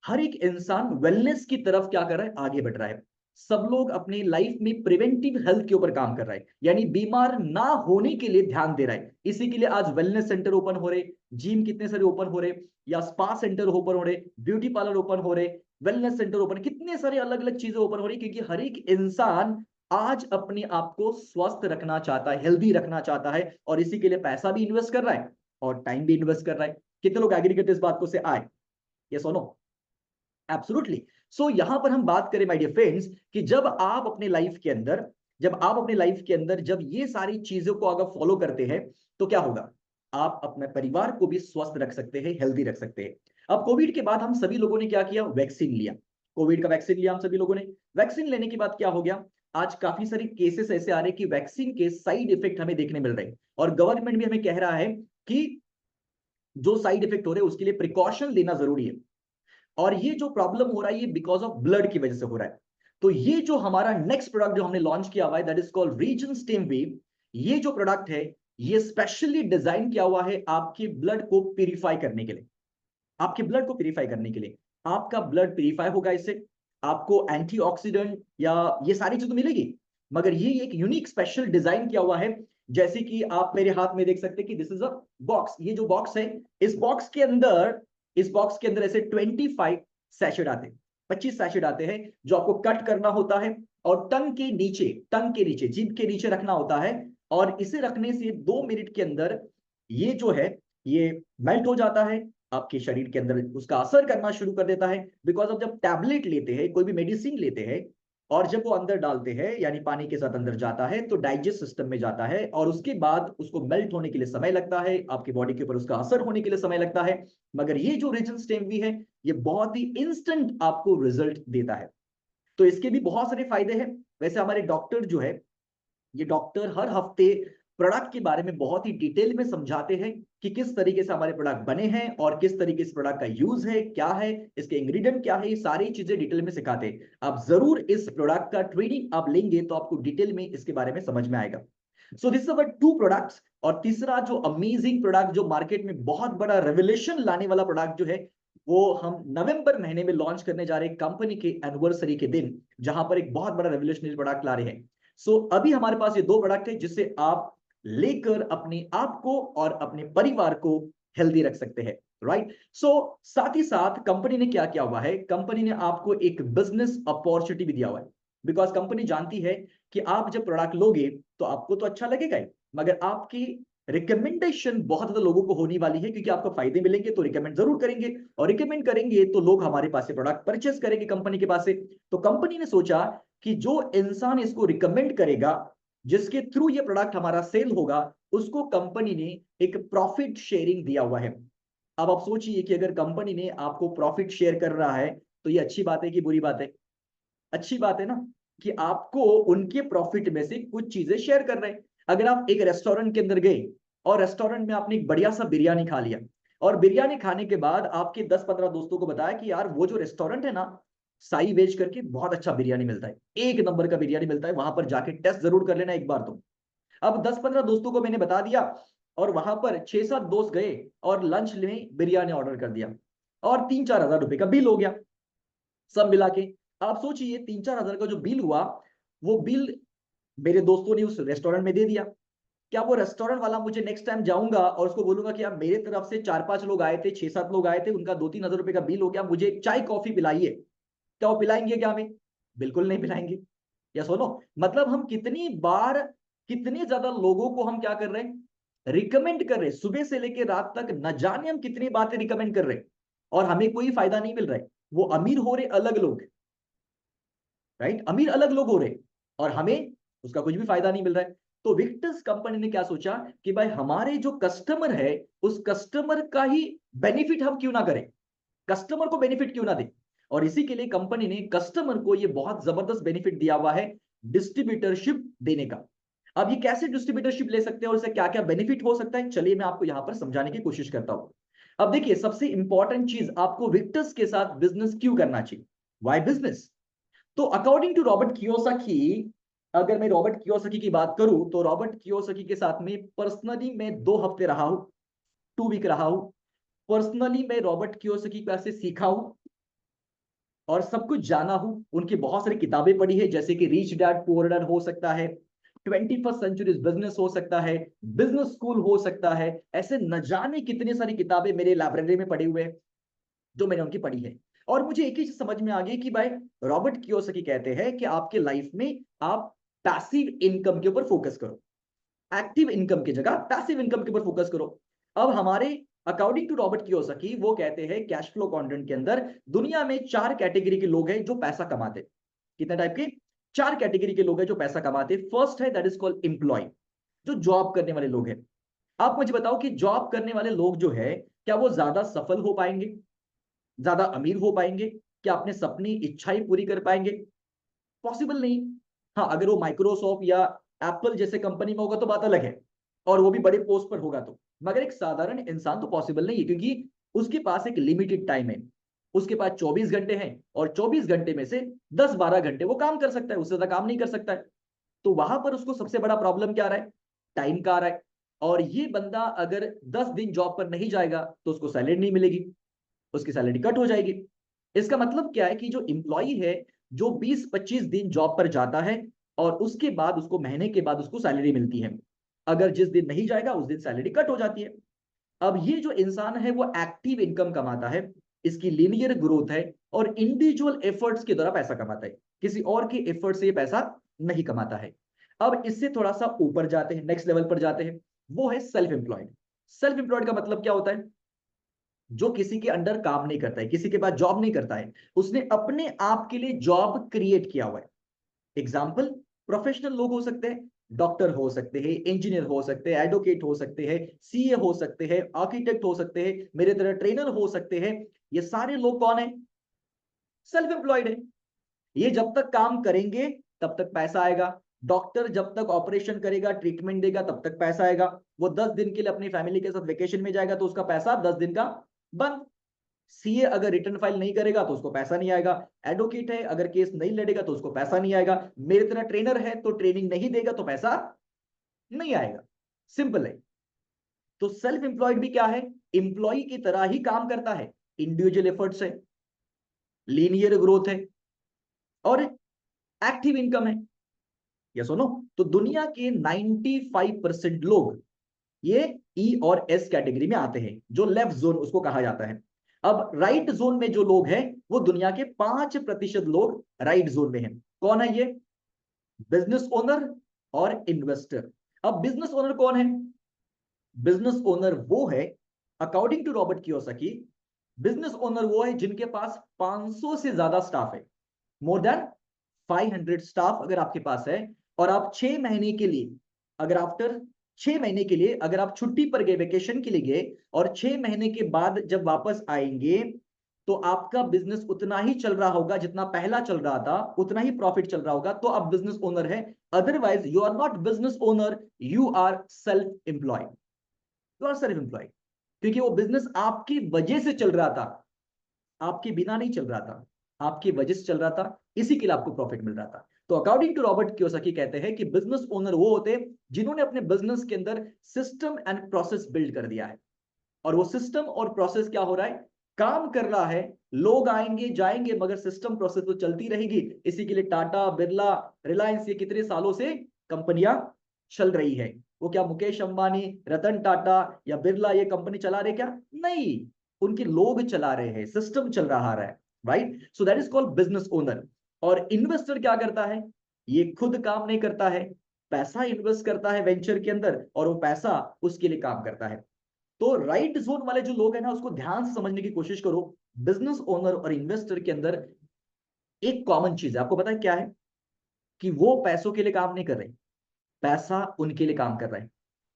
हर एक इंसान वेलनेस की तरफ क्या कर रहा है, आगे बढ़ रहा है। सब लोग अपनी लाइफ में प्रिवेंटिव हेल्थ के ऊपर काम कर रहा है, यानी बीमार ना होने के लिए ध्यान दे रहा है। इसी के लिए आज वेलनेस सेंटर ओपन हो रहे, जिम कितने सारे ओपन हो रहे, या स्पा सेंटर ओपन हो रहे, ब्यूटी पार्लर ओपन हो रहे, वेलनेस सेंटर ओपन, कितने सारे अलग अलग चीजें ओपन हो रही, क्योंकि हर एक इंसान आज अपने आप को स्वस्थ रखना चाहता है, हेल्दी रखना चाहता है, और इसी के लिए पैसा भी इन्वेस्ट कर रहा है और टाइम भी इन्वेस्ट कर रहा है। कितने लोग एग्री करते इस बात को से आए, ये सुनो। एब्सोल्युटली। सो यहां पर हम बात करें माय डियर फ्रेंड्स, कि जब आप अपने लाइफ के अंदर जब ये सारी चीजों को अगर फॉलो करते हैं तो क्या होगा, आप अपने परिवार को भी स्वस्थ रख सकते हैं, हेल्दी रख सकते हैं। अब कोविड के बाद हम सभी लोगों ने क्या किया, वैक्सीन लिया। कोविड का वैक्सीन लिया हम सभी लोगों ने। वैक्सीन लेने के बाद क्या हो गया, आज काफी सारे केसेस ऐसे आ रहे हैं कि वैक्सीन के साइड इफेक्ट हमें देखने मिल रहे हैं, और गवर्नमेंट भी हमें कह रहा है कि जो साइड इफेक्ट हो रहे हैं उसके लिए प्रिकॉशन लेना जरूरी है। और ये जो प्रॉब्लम हो रहा है ये बिकॉज ऑफ ब्लड की वजह से हो रहा है। तो ये जो हमारा नेक्स्ट प्रोडक्ट जो हमने लॉन्च किया हुआ है, that is called region stem wave. ये जो प्रोडक्ट है ये स्पेशली डिजाइन किया हुआ है आपके ब्लड को प्यूरिफाई करने के लिए, आपके ब्लड को प्यूरिफाई करने के लिए। आपका ब्लड प्यूरिफाई होगा इससे, आपको एंटीऑक्सीडेंट या ये सारी चीज तो मिलेगी, मगर ये एक यूनिक स्पेशल डिजाइन किया हुआ है। जैसे कि आप मेरे हाथ में देख सकते हैं कि दिस इज अ बॉक्स, ये जो बॉक्स है, इस बॉक्स के अंदर ऐसे 25 सैशेट आते हैं, 25 सैशेट आते हैं, जो आपको कट करना होता है और टंग के नीचे जीभ के नीचे रखना होता है। और इसे रखने से 2 मिनट के अंदर ये जो है ये मेल्ट हो जाता है, आपके शरीर के अंदर उसका असर करना शुरू कर देता है। बिकॉज ऑफ जब टैबलेट लेते हैं, कोई भी मेडिसिन लेते हैं, और जब वो अंदर डालते हैं यानी पानी के साथ अंदर जाता है तो डाइजेस्ट सिस्टम में जाता है, और उसके बाद उसको मेल्ट होने के लिए समय लगता है, आपकी बॉडी के ऊपर उसका असर होने के लिए समय लगता है। मगर ये जो रीजन स्टेम वी है ये बहुत ही इंस्टेंट आपको रिजल्ट देता है। तो इसके भी बहुत सारे फायदे हैं। वैसे हमारे डॉक्टर जो है, ये डॉक्टर हर हफ्ते प्रोडक्ट के बारे में बहुत ही डिटेल में समझाते हैं कि किस तरीके से हमारे प्रोडक्ट बने हैं और किस तरीके से प्रोडक्ट का यूज है, क्या है इसके इंग्रेडिएंट, क्या है, ये सारी चीजें डिटेल में सिखाते हैं। आप जरूर इस प्रोडक्ट का ट्रेनिंग आप लेंगे तो आपको डिटेल में इसके बारे में समझ में आएगा। So this our 2 products. और तीसरा जो अमेजिंग प्रोडक्ट जो मार्केट में बहुत बड़ा रेवोल्यूशन लाने वाला प्रोडक्ट जो है, वो हम नवंबर महीने में लॉन्च करने जा रहे हैं कंपनी के एनिवर्सरी के दिन, जहां पर एक बहुत बड़ा रेवोल्यूशनरी प्रोडक्ट ला रहे हैं। सो अभी हमारे पास ये 2 प्रोडक्ट है जिससे आप लेकर अपने आप को और अपने परिवार को हेल्दी रख सकते हैं। राइट, सो साथ ही साथ कंपनी ने क्या किया हुआ है, कंपनी ने आपको एक बिजनेस अपॉर्चुनिटी भी दिया हुआ है। बिकॉज कंपनी जानती है कि आप जब प्रोडक्ट लोगे तो आपको तो अच्छा लगेगा ही, मगर आपकी रिकमेंडेशन बहुत ज्यादा लोगों को होने वाली है, क्योंकि आपको फायदे मिलेंगे तो रिकमेंड जरूर करेंगे, और रिकमेंड करेंगे तो लोग हमारे पास से प्रोडक्ट परचेस करेंगे कंपनी के पास से। तो कंपनी ने सोचा कि जो इंसान इसको रिकमेंड करेगा, जिसके थ्रू ये प्रोडक्ट हमारा सेल होगा, उसको कंपनी ने एक प्रॉफिट शेयरिंग दिया हुआ है। अब आप सोचिए कि अगर कंपनी ने आपको प्रॉफिट शेयर कर रहा है तो ये अच्छी बात है कि बुरी बात है? अच्छी बात है ना, कि आपको उनके प्रॉफिट में से कुछ चीजें शेयर कर रहे हैं। अगर आप एक रेस्टोरेंट के अंदर गए और रेस्टोरेंट में आपने एक बढ़िया सा बिरयानी खा लिया, और बिरयानी खाने के बाद आपके 10-15 दोस्तों को बताया कि यार वो जो रेस्टोरेंट है ना, साई वेज करके, बहुत अच्छा बिरयानी मिलता है, एक नंबर का बिरयानी मिलता है, वहां पर जाके टेस्ट जरूर कर लेना एक बार तो। अब 10-15 दोस्तों को मैंने बता दिया, और वहां पर 6-7 दोस्त गए और लंच में बिरयानी ऑर्डर कर दिया, और 3-4 हजार रुपए का बिल हो गया सब मिला के। आप सोचिए 3-4 हजार का जो बिल हुआ, वो बिल मेरे दोस्तों ने उस रेस्टोरेंट में दे दिया। क्या वो रेस्टोरेंट वाला, मुझे नेक्स्ट टाइम जाऊंगा और उसको बोलूंगा कि यार मेरे तरफ से 4-5 लोग आए थे, 6-7 लोग आए थे, उनका 2-3 हजार रुपए का बिल हो गया, मुझे चाय कॉफी पिलाइए, क्या वो पिलाएंगे क्या हमें? बिल्कुल नहीं पिलाएंगे। या सुनो, मतलब हम कितनी बार, कितने ज्यादा लोगों को हम क्या कर रहे हैं, रिकमेंड कर रहे हैं, सुबह से लेकर रात तक न जाने हम कितनी बातें रिकमेंड कर रहे हैं, और हमें कोई फायदा नहीं मिल रहा है। वो अमीर हो रहे अलग लोग, राइट, अमीर अलग लोग हो रहे, और हमें उसका कुछ भी फायदा नहीं मिल रहा है। तो विक्टर्स कंपनी ने क्या सोचा कि भाई हमारे जो कस्टमर है, उस कस्टमर का ही बेनिफिट हम क्यों ना करें, कस्टमर को बेनिफिट क्यों ना दे। और इसी के लिए कंपनी ने कस्टमर को ये बहुत जबरदस्त बेनिफिट दिया हुआ है, डिस्ट्रीब्यूटरशिप देने का। अब ये कैसे डिस्ट्रीब्यूटरशिप ले सकते हैं और इससे क्या क्या बेनिफिट हो सकता है, चलिए मैं आपको यहां पर समझाने की कोशिश करता हूं। अब देखिए, सबसे इंपॉर्टेंट चीज, आपको विक्टर्स के साथ बिजनेस क्यों करना चाहिए, वाई बिजनेस। तो अकॉर्डिंग टू रॉबर्ट कियोसाकी, अगर मैं रॉबर्ट कियोसाकी की बात करूं, तो रॉबर्ट कियोसाकी के साथ में पर्सनली मैं 2 हफ्ते रहा हूं, 2 वीक रहा हूं। पर्सनली मैं रॉबर्ट कियोसाकी से सीखा हूं और सब कुछ जाना हूं। उनकी बहुत सारी किताबें पढ़ी है, जैसे कि रिच डैड पुअर डैड हो सकता है, 21st सेंचुरी बिजनेस हो सकता है, बिजनेस स्कूल हो सकता है, ऐसे न जाने कितनी सारी किताबें मेरे लाइब्रेरी में पड़ी हुए हैं जो मैंने उनकी पढ़ी है। और मुझे एक ही चीज समझ में आ गई कि भाई, रॉबर्ट कियोसाकी कहते हैं कि आपके लाइफ में आप पैसिव इनकम के ऊपर फोकस करो, एक्टिव इनकम की जगह पैसिव इनकम के ऊपर फोकस करो। अब हमारे अकॉर्डिंग टू रॉबर्ट कियोसाकी, वो कहते हैं कैश फ्लो कंटेंट के अंदर दुनिया में 4 कैटेगरी के लोग हैं जो पैसा कमाते। कितने टाइप के? 4 कैटेगरी के लोग हैं जो पैसा कमाते। फर्स्ट है, दैट इज कॉल्ड एम्प्लॉय, जो जॉब करने वाले लोग हैं। आप मुझे बताओ कि जॉब करने वाले लोग जो है, क्या वो ज्यादा सफल हो पाएंगे, ज्यादा अमीर हो पाएंगे, क्या अपने सपनी इच्छाएं पूरी कर पाएंगे? पॉसिबल नहीं। हाँ, अगर वो माइक्रोसॉफ्ट या एप्पल जैसे कंपनी में होगा तो बात अलग है, और वो भी बड़े पोस्ट पर होगा तो। मगर एक साधारण इंसान तो पॉसिबल नहीं है, क्योंकि उसके पास एक लिमिटेड टाइम है। उसके पास 24 घंटे हैं, और 24 घंटे में से 10-12 घंटे वो काम कर सकता है, उससे ज्यादा काम नहीं कर सकता है। तो वहां पर उसको सबसे बड़ा प्रॉब्लम क्या आ रहा है? टाइम का आ रहा है। और ये बंदा अगर 10 दिन जॉब पर नहीं जाएगा तो उसको सैलरी नहीं मिलेगी, उसकी सैलरी कट हो जाएगी। इसका मतलब क्या है कि जो इंप्लॉई है, जो 20-25 दिन जॉब पर जाता है, और उसके बाद उसको महीने के बाद उसको सैलरी मिलती है, अगर जिस दिन नहीं जाएगा उस दिन सैलरी कट हो जाती है। अब ये जो इंसान है वो एक्टिव इनकम कमाता है, इसकी लीनियर ग्रोथ है, और इंडिविजुअल एफर्ट्स के द्वारा पैसा कमाता है, किसी और के एफर्ट से ये पैसा नहीं कमाता है। अब इससे थोड़ा सा ऊपर जाते हैं, नेक्स्ट लेवल पर जाते हैं, वो है सेल्फ एम्प्लॉयड। सेल्फ एम्प्लॉयड का मतलब क्या होता है? जो किसी के अंडर काम नहीं करता है, किसी के पास जॉब नहीं करता है, उसने अपने आप के लिए जॉब क्रिएट किया हुआ है। एग्जाम्पल, प्रोफेशनल लोग हो सकते हैं, डॉक्टर हो सकते हैं, इंजीनियर हो सकते हैं, एडवोकेट हो सकते हैं, सीए हो सकते हैं, आर्किटेक्ट हो सकते हैं, मेरे तरह ट्रेनर हो सकते हैं। ये सारे लोग कौन है? सेल्फ एम्प्लॉयड है। ये जब तक काम करेंगे तब तक पैसा आएगा। डॉक्टर जब तक ऑपरेशन करेगा, ट्रीटमेंट देगा, तब तक पैसा आएगा। वो 10 दिन के लिए अपनी फैमिली के साथ वेकेशन में जाएगा तो उसका पैसा 10 दिन का बंद। सीए अगर रिटर्न फाइल नहीं करेगा तो उसको पैसा नहीं आएगा। एडवोकेट है, अगर केस नहीं लड़ेगा तो उसको पैसा नहीं आएगा। मेरे तरह ट्रेनर है तो ट्रेनिंग नहीं देगा तो पैसा नहीं आएगा। सिंपल है। तो सेल्फ एम्प्लॉयड भी क्या है? एम्प्लॉय की तरह ही काम करता है, इंडिविजुअल एफर्ट्स है, लीनियर ग्रोथ है, और एक्टिव इनकम है। ये सुनो, तो दुनिया के 95% लोग ये ई और एस कैटेगरी में आते हैं, जो लेफ्ट जोन उसको कहा जाता है। अब राइट जोन में जो लोग हैं, वो दुनिया के 5% लोग राइट जोन में हैं। कौन है ये? बिजनेस ओनर और इन्वेस्टर। अब बिजनेस ओनर कौन है? बिजनेस ओनर वो है, according to Robert Kiyosaki, business owner वो है जिनके पास 500 से ज्यादा स्टाफ है, मोर देन 500 स्टाफ अगर आपके पास है, और आप 6 महीने के लिए, अगर आफ्टर 6 महीने के लिए अगर आप छुट्टी पर गए, वेकेशन के लिए गए, और 6 महीने के बाद जब वापस आएंगे तो आपका बिजनेस उतना ही चल रहा होगा जितना पहला चल रहा था, उतना ही प्रॉफिट चल रहा होगा, तो आप बिजनेस ओनर है। Otherwise you are not business owner, you are self employed. You are self employed, क्योंकि वो बिजनेस आपकी वजह से चल रहा था, आपके बिना नहीं चल रहा था, आपकी वजह से चल रहा था, इसी के लिए आपको प्रॉफिट मिल रहा था। तो अकॉर्डिंग टू रॉबर्ट कियोसाकी कहते हैं कि बिजनेस ओनर वो होते हैं जिन्होंने अपने बिजनेस के अंदर सिस्टम एंड प्रोसेस बिल्ड कर दिया है। और वो सिस्टम और प्रोसेस क्या हो रहा है, काम कर रहा है, लोग आएंगे जाएंगे मगर सिस्टम प्रोसेस तो चलती रहेगी। इसी के लिए टाटा, बिरला, रिलायंस, ये कितने सालों से कंपनियां चल रही है। वो क्या मुकेश अंबानी, रतन टाटा या बिरला ये कंपनी चला रहे क्या? नहीं, उनके लोग चला रहे हैं, सिस्टम चल रहा है, right? So that is called business owner. और इन्वेस्टर क्या करता है, ये खुद काम नहीं करता है, पैसा इन्वेस्ट करता है वेंचर के अंदर और वो पैसा उसके लिए काम करता है। तो राइट जोन वाले जो लोग हैं ना, उसको ध्यान से समझने की कोशिश करो। बिजनेस ओनर और इन्वेस्टर के अंदर एक कॉमन चीज है, आपको पता है क्या है? कि वो पैसों के लिए काम नहीं कर रहे, पैसा उनके लिए काम कर रहा है।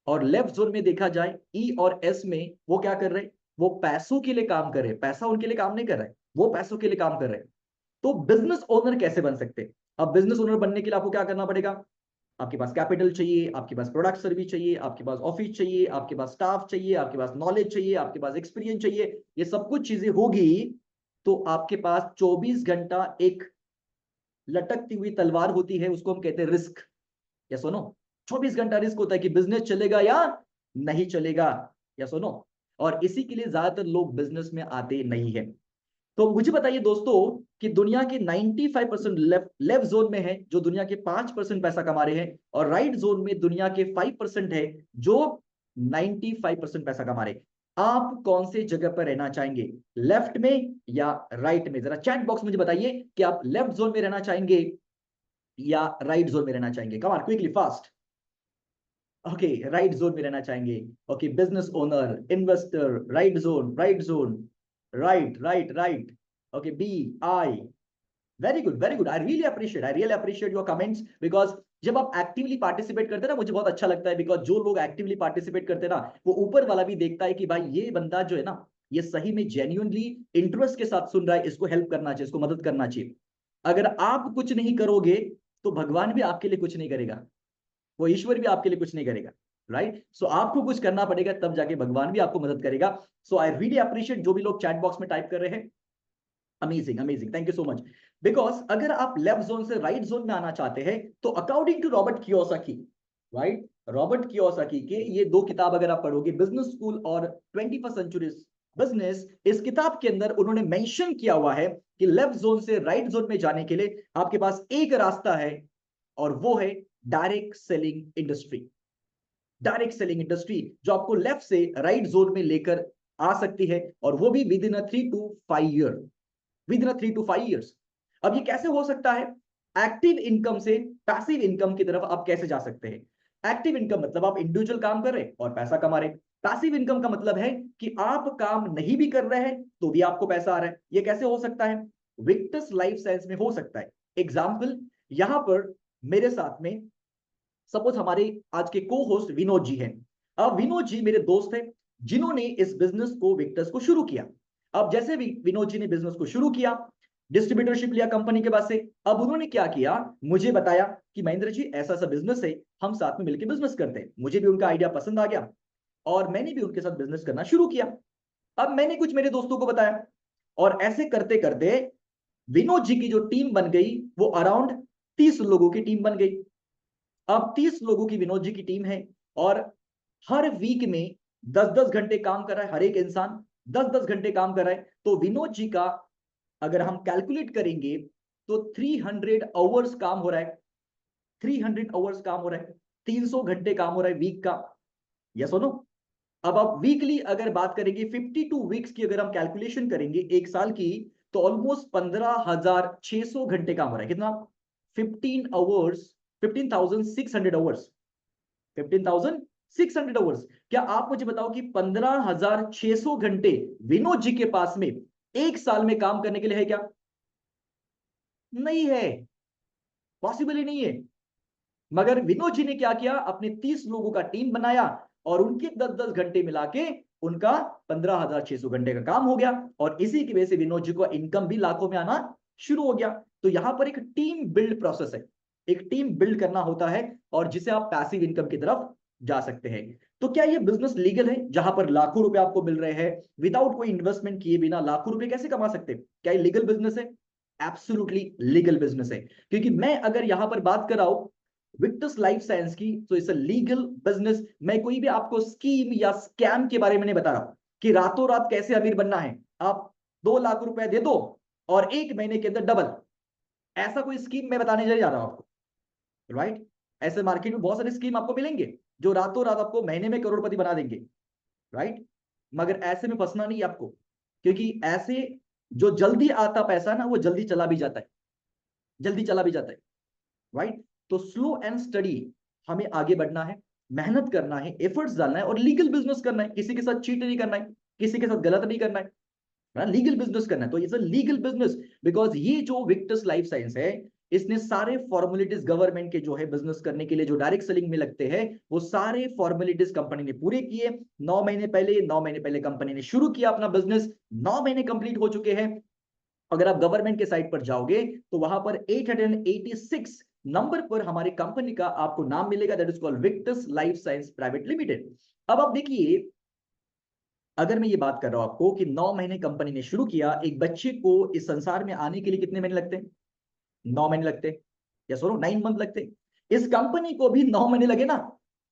और लेफ्ट जोन में देखा जाए, ई और एस में, वो क्या कर रहे हैं? वो पैसों के लिए काम कर रहे हैं, पैसा उनके लिए काम नहीं कर रहा है, वो पैसों के लिए काम कर रहे हैं। तो बिजनेस ओनर कैसे बन सकते हैं? अब बिजनेस ओनर बनने के लिए आपको क्या करना पड़ेगा? आपके पास कैपिटल चाहिए, आपके पास प्रोडक्ट सर्विस चाहिए, आपके पास ऑफिस चाहिए, आपके पास स्टाफ चाहिए, आपके पास नॉलेज चाहिए, आपके पास एक्सपीरियंस चाहिए। ये सब कुछ चीजें होगी तो आपके पास 24 घंटा एक लटकती हुई तलवार होती है, उसको हम कहते हैं रिस्क। या सुनो, 24 घंटा रिस्क होता है कि बिजनेस चलेगा या नहीं चलेगा। या सुनो, और इसी के लिए ज्यादातर लोग बिजनेस में आते नहीं है। तो मुझे बताइए दोस्तों कि दुनिया के 95% लेफ्ट जोन में है जो दुनिया के 5% पैसा कमा रहे हैं, और राइट जोन में दुनिया के 5% है जो 95% पैसा कमा रहे हैं। आप कौन से जगह पर रहना चाहेंगे, लेफ्ट में या राइट में? जरा चैट बॉक्स मुझे बताइए कि आप लेफ्ट जोन में रहना चाहेंगे या राइट जोन में रहना चाहेंगे। Come on quickly, fast. Okay, right zone में रहना चाहेंगे। Okay, business owner, investor, right zone, right zone, right right right. Okay, B, I, very good very good. I really appreciate your comments, because जब आप actively participate करते हैं ना, मुझे बहुत अच्छा लगता है। बिकॉज जो लोग एक्टिवली पार्टिसिपेट करते हैं ना, वो ऊपर वाला भी देखता है कि भाई ये बंदा जो है ना, ये सही में जेन्युइनली इंटरेस्ट के साथ सुन रहा है, इसको हेल्प करना चाहिए, इसको मदद करना चाहिए। अगर आप कुछ नहीं करोगे तो भगवान भी आपके लिए कुछ नहीं करेगा, वो ईश्वर भी आपके लिए कुछ नहीं करेगा, राइट? सो आपको कुछ करना पड़ेगा, तब जाके भगवान भी आपको मदद करेगा। सो आई रियली अप्रिशिएट जो भी लोग चैट बॉक्स में टाइप कर रहे हैं। Amazing amazing, thank you so much. Because अगर आप लेफ्ट जोन से राइट जोन में आना चाहते हैं तो according to Robert Kiyosaki, right, Robert Kiyosaki के ये दो किताब अगर आप पढ़ोगे, बिजनेस स्कूल और 21st सेंचुरी बिजनेस, इस किताब के अंदर उन्होंने मेंशन किया हुआ है कि लेफ्ट जोन से राइट जोन में जाने के लिए आपके पास एक रास्ता है, और वो है direct selling industry. Direct selling industry जो आपको लेफ्ट से राइट जोन में लेकर आ सकती है, और वो भी with in 3 to 5 year, with in 3 to 5 years. अब ये कैसे हो सकता है? एक्टिव इनकम से पैसिव इनकम की तरफ आप कैसे जा सकते हैं? एक्टिव इनकम मतलब आप इंडिविजुअल काम कर रहे हैं और पैसा कमा रहे हैं। पैसिव इनकम का मतलब है कि आप काम नहीं भी कर रहे हैं तो भी आपको पैसा आ रहा है। ये कैसे हो सकता है? विक्टस लाइफ साइंस में हो सकता है। एग्जाम्पल, यहां पर मेरे साथ में सपोज हमारे आज के को होस्ट विनोद जी हैं। अब विनोद जी मेरे दोस्त हैं जिन्होंने इस बिजनेस को, विक्टर्स को शुरू किया। अब जैसे भी विनोद जी ने बिजनेस को शुरू किया, डिस्ट्रीब्यूटरशिप लिया कंपनी के पास से, अब उन्होंने क्या किया, मुझे बताया कि महेंद्र जी ऐसा ऐसा बिजनेस है, हम साथ में मिलकर बिजनेस करते हैं। मुझे भी उनका आइडिया पसंद आ गया और मैंने भी उनके साथ बिजनेस करना शुरू किया। अब मैंने कुछ मेरे दोस्तों को बताया, और ऐसे करते करते विनोद जी की जो टीम बन गई वो अराउंड 30 लोगों की टीम बन गई। अब 30 लोगों की विनोद जी की टीम है, और हर वीक में 10-10 घंटे काम कर रहा है हर एक इंसान, 10-10 घंटे काम कर रहा है। तो विनोद जी का अगर हम कैलकुलेट करेंगे तो 300 आवर्स काम हो रहा है, 300 आवर्स काम हो रहा है, 300 घंटे काम हो रहा है वीक का। यस और नो? अब आप वीकली अगर बात करेंगे, 52 वीक्स की अगर हम कैलकुलेशन करेंगे एक साल की, तो ऑलमोस्ट 15,600 घंटे काम हो रहा है। कितना? 15 आवर्स, 15,600 आवर्स, 15,600 आवर्स। क्या आप मुझे बताओ कि 15,600 घंटे विनोद जी के पास में एक साल में काम करने के लिए है क्या? नहीं है, पॉसिबल ही नहीं है। मगर विनोद जी ने क्या किया, अपने 30 लोगों का टीम बनाया और उनके 10-10 घंटे मिला के उनका 15,600 घंटे का काम हो गया, और इसी की वजह से विनोद जी को इनकम भी लाखों में आना शुरू हो गया। तो यहां पर एक टीम बिल्ड प्रोसेस है, एक टीम बिल्ड करना होता है, और जिसे आप पैसिव इनकम की तरफ जा सकते हैं। तो क्या ये बिजनेस लीगल है जहां पर लाखों रुपए आपको मिल रहे हैं विदाउट कोई इन्वेस्टमेंट किए बिना? लाखों रुपए कैसे कमा सकते हैं? क्या ये लीगल बिजनेस है? एब्सोल्युटली लीगल बिजनेस है। क्योंकि मैं अगर यहां पर बात कर रहा हूं विक्टस लाइफ साइंस की, तो इट्स अ लीगल बिजनेस। मैं कोई भी आपको स्कीम या स्कैम के बारे में नहीं बता रहा कि रातों रात कैसे अमीर बनना है, आप 2 लाख रुपए दे दो और 1 महीने के अंदर डबल, ऐसा कोई स्कीम मैं बताने जा रहा हूं आपको, राइट? ऐसे मार्केट में बहुत सारे स्कीम आपको मिलेंगे जो रातों रात आपको महीने में करोड़पति बना देंगे, राइट? मगर ऐसे में फंसना नहीं आपको, क्योंकि ऐसे जो जल्दी आता पैसा ना वो जल्दी चला भी जाता है, जल्दी चला भी जाता है, राइट? तो स्लो एंड स्टडी हमें आगे बढ़ना है, मेहनत करना है, एफर्ट्स डालना है और लीगल बिजनेस करना है। किसी के साथ चीट नहीं करना है, किसी के साथ गलत नहीं करना है, लीगल बिजनेस करना है। तो it's a legal business because ये जो विक्टस लाइफ साइंस है, इसने सारे फॉर्मेलिटीज गवर्नमेंट के जो है बिजनेस करने के लिए जो डायरेक्ट सेलिंग में लगते हैं, वो सारे फॉर्मेलिटीज कंपनी ने पूरे किए। 9 महीने पहले कंपनी ने शुरू किया अपना बिजनेस, 9 महीने कंप्लीट हो चुके हैं। अगर आप गवर्नमेंट के साइट पर जाओगे तो वहां पर 886 नंबर पर हमारी कंपनी का आपको नाम मिलेगा, that is called Victus life science private limited. अब आप देखिए, अगर मैं ये बात कर रहा हूं आपको कि 9 महीने कंपनी ने शुरू किया, एक बच्चे को इस संसार में आने के लिए कितने महीने लगते हैं? 9 महीने लगते हैं, या सुनो 9 मंथ लगते हैं। इस कंपनी को भी 9 महीने लगे ना।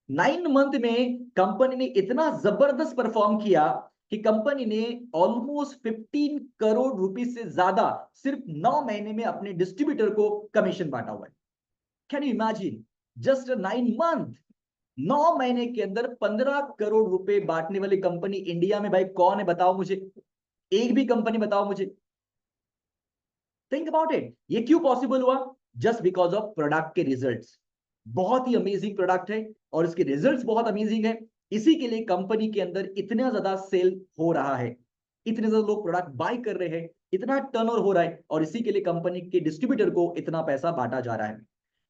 9 मंथ में कंपनी ने इतना जबरदस्त परफॉर्म किया कि कंपनी ने ऑलमोस्ट 15 करोड़ रुपीज से ज्यादा सिर्फ 9 महीने में अपने डिस्ट्रीब्यूटर को कमीशन बांटा हुआ है। Can you imagine? Just 9 month, 9 महीने के अंदर 15 करोड़ रुपए बांटने वाली कंपनी इंडिया में भाई कौन है? बताओ मुझे, एक भी कंपनी बताओ मुझे। थिंक अबाउट इट, ये क्यों पॉसिबल हुआ? जस्ट बिकॉज ऑफ प्रोडक्ट के रिजल्ट्स। बहुत ही अमेजिंग प्रोडक्ट है और इसके रिजल्ट्स बहुत अमेजिंग है, इसी के लिए कंपनी के अंदर इतना ज्यादा सेल हो रहा है, इतने ज्यादा लोग प्रोडक्ट बाय कर रहे हैं, इतना टर्नओवर हो रहा है, और इसी के लिए कंपनी के डिस्ट्रीब्यूटर को इतना पैसा बांटा जा रहा है।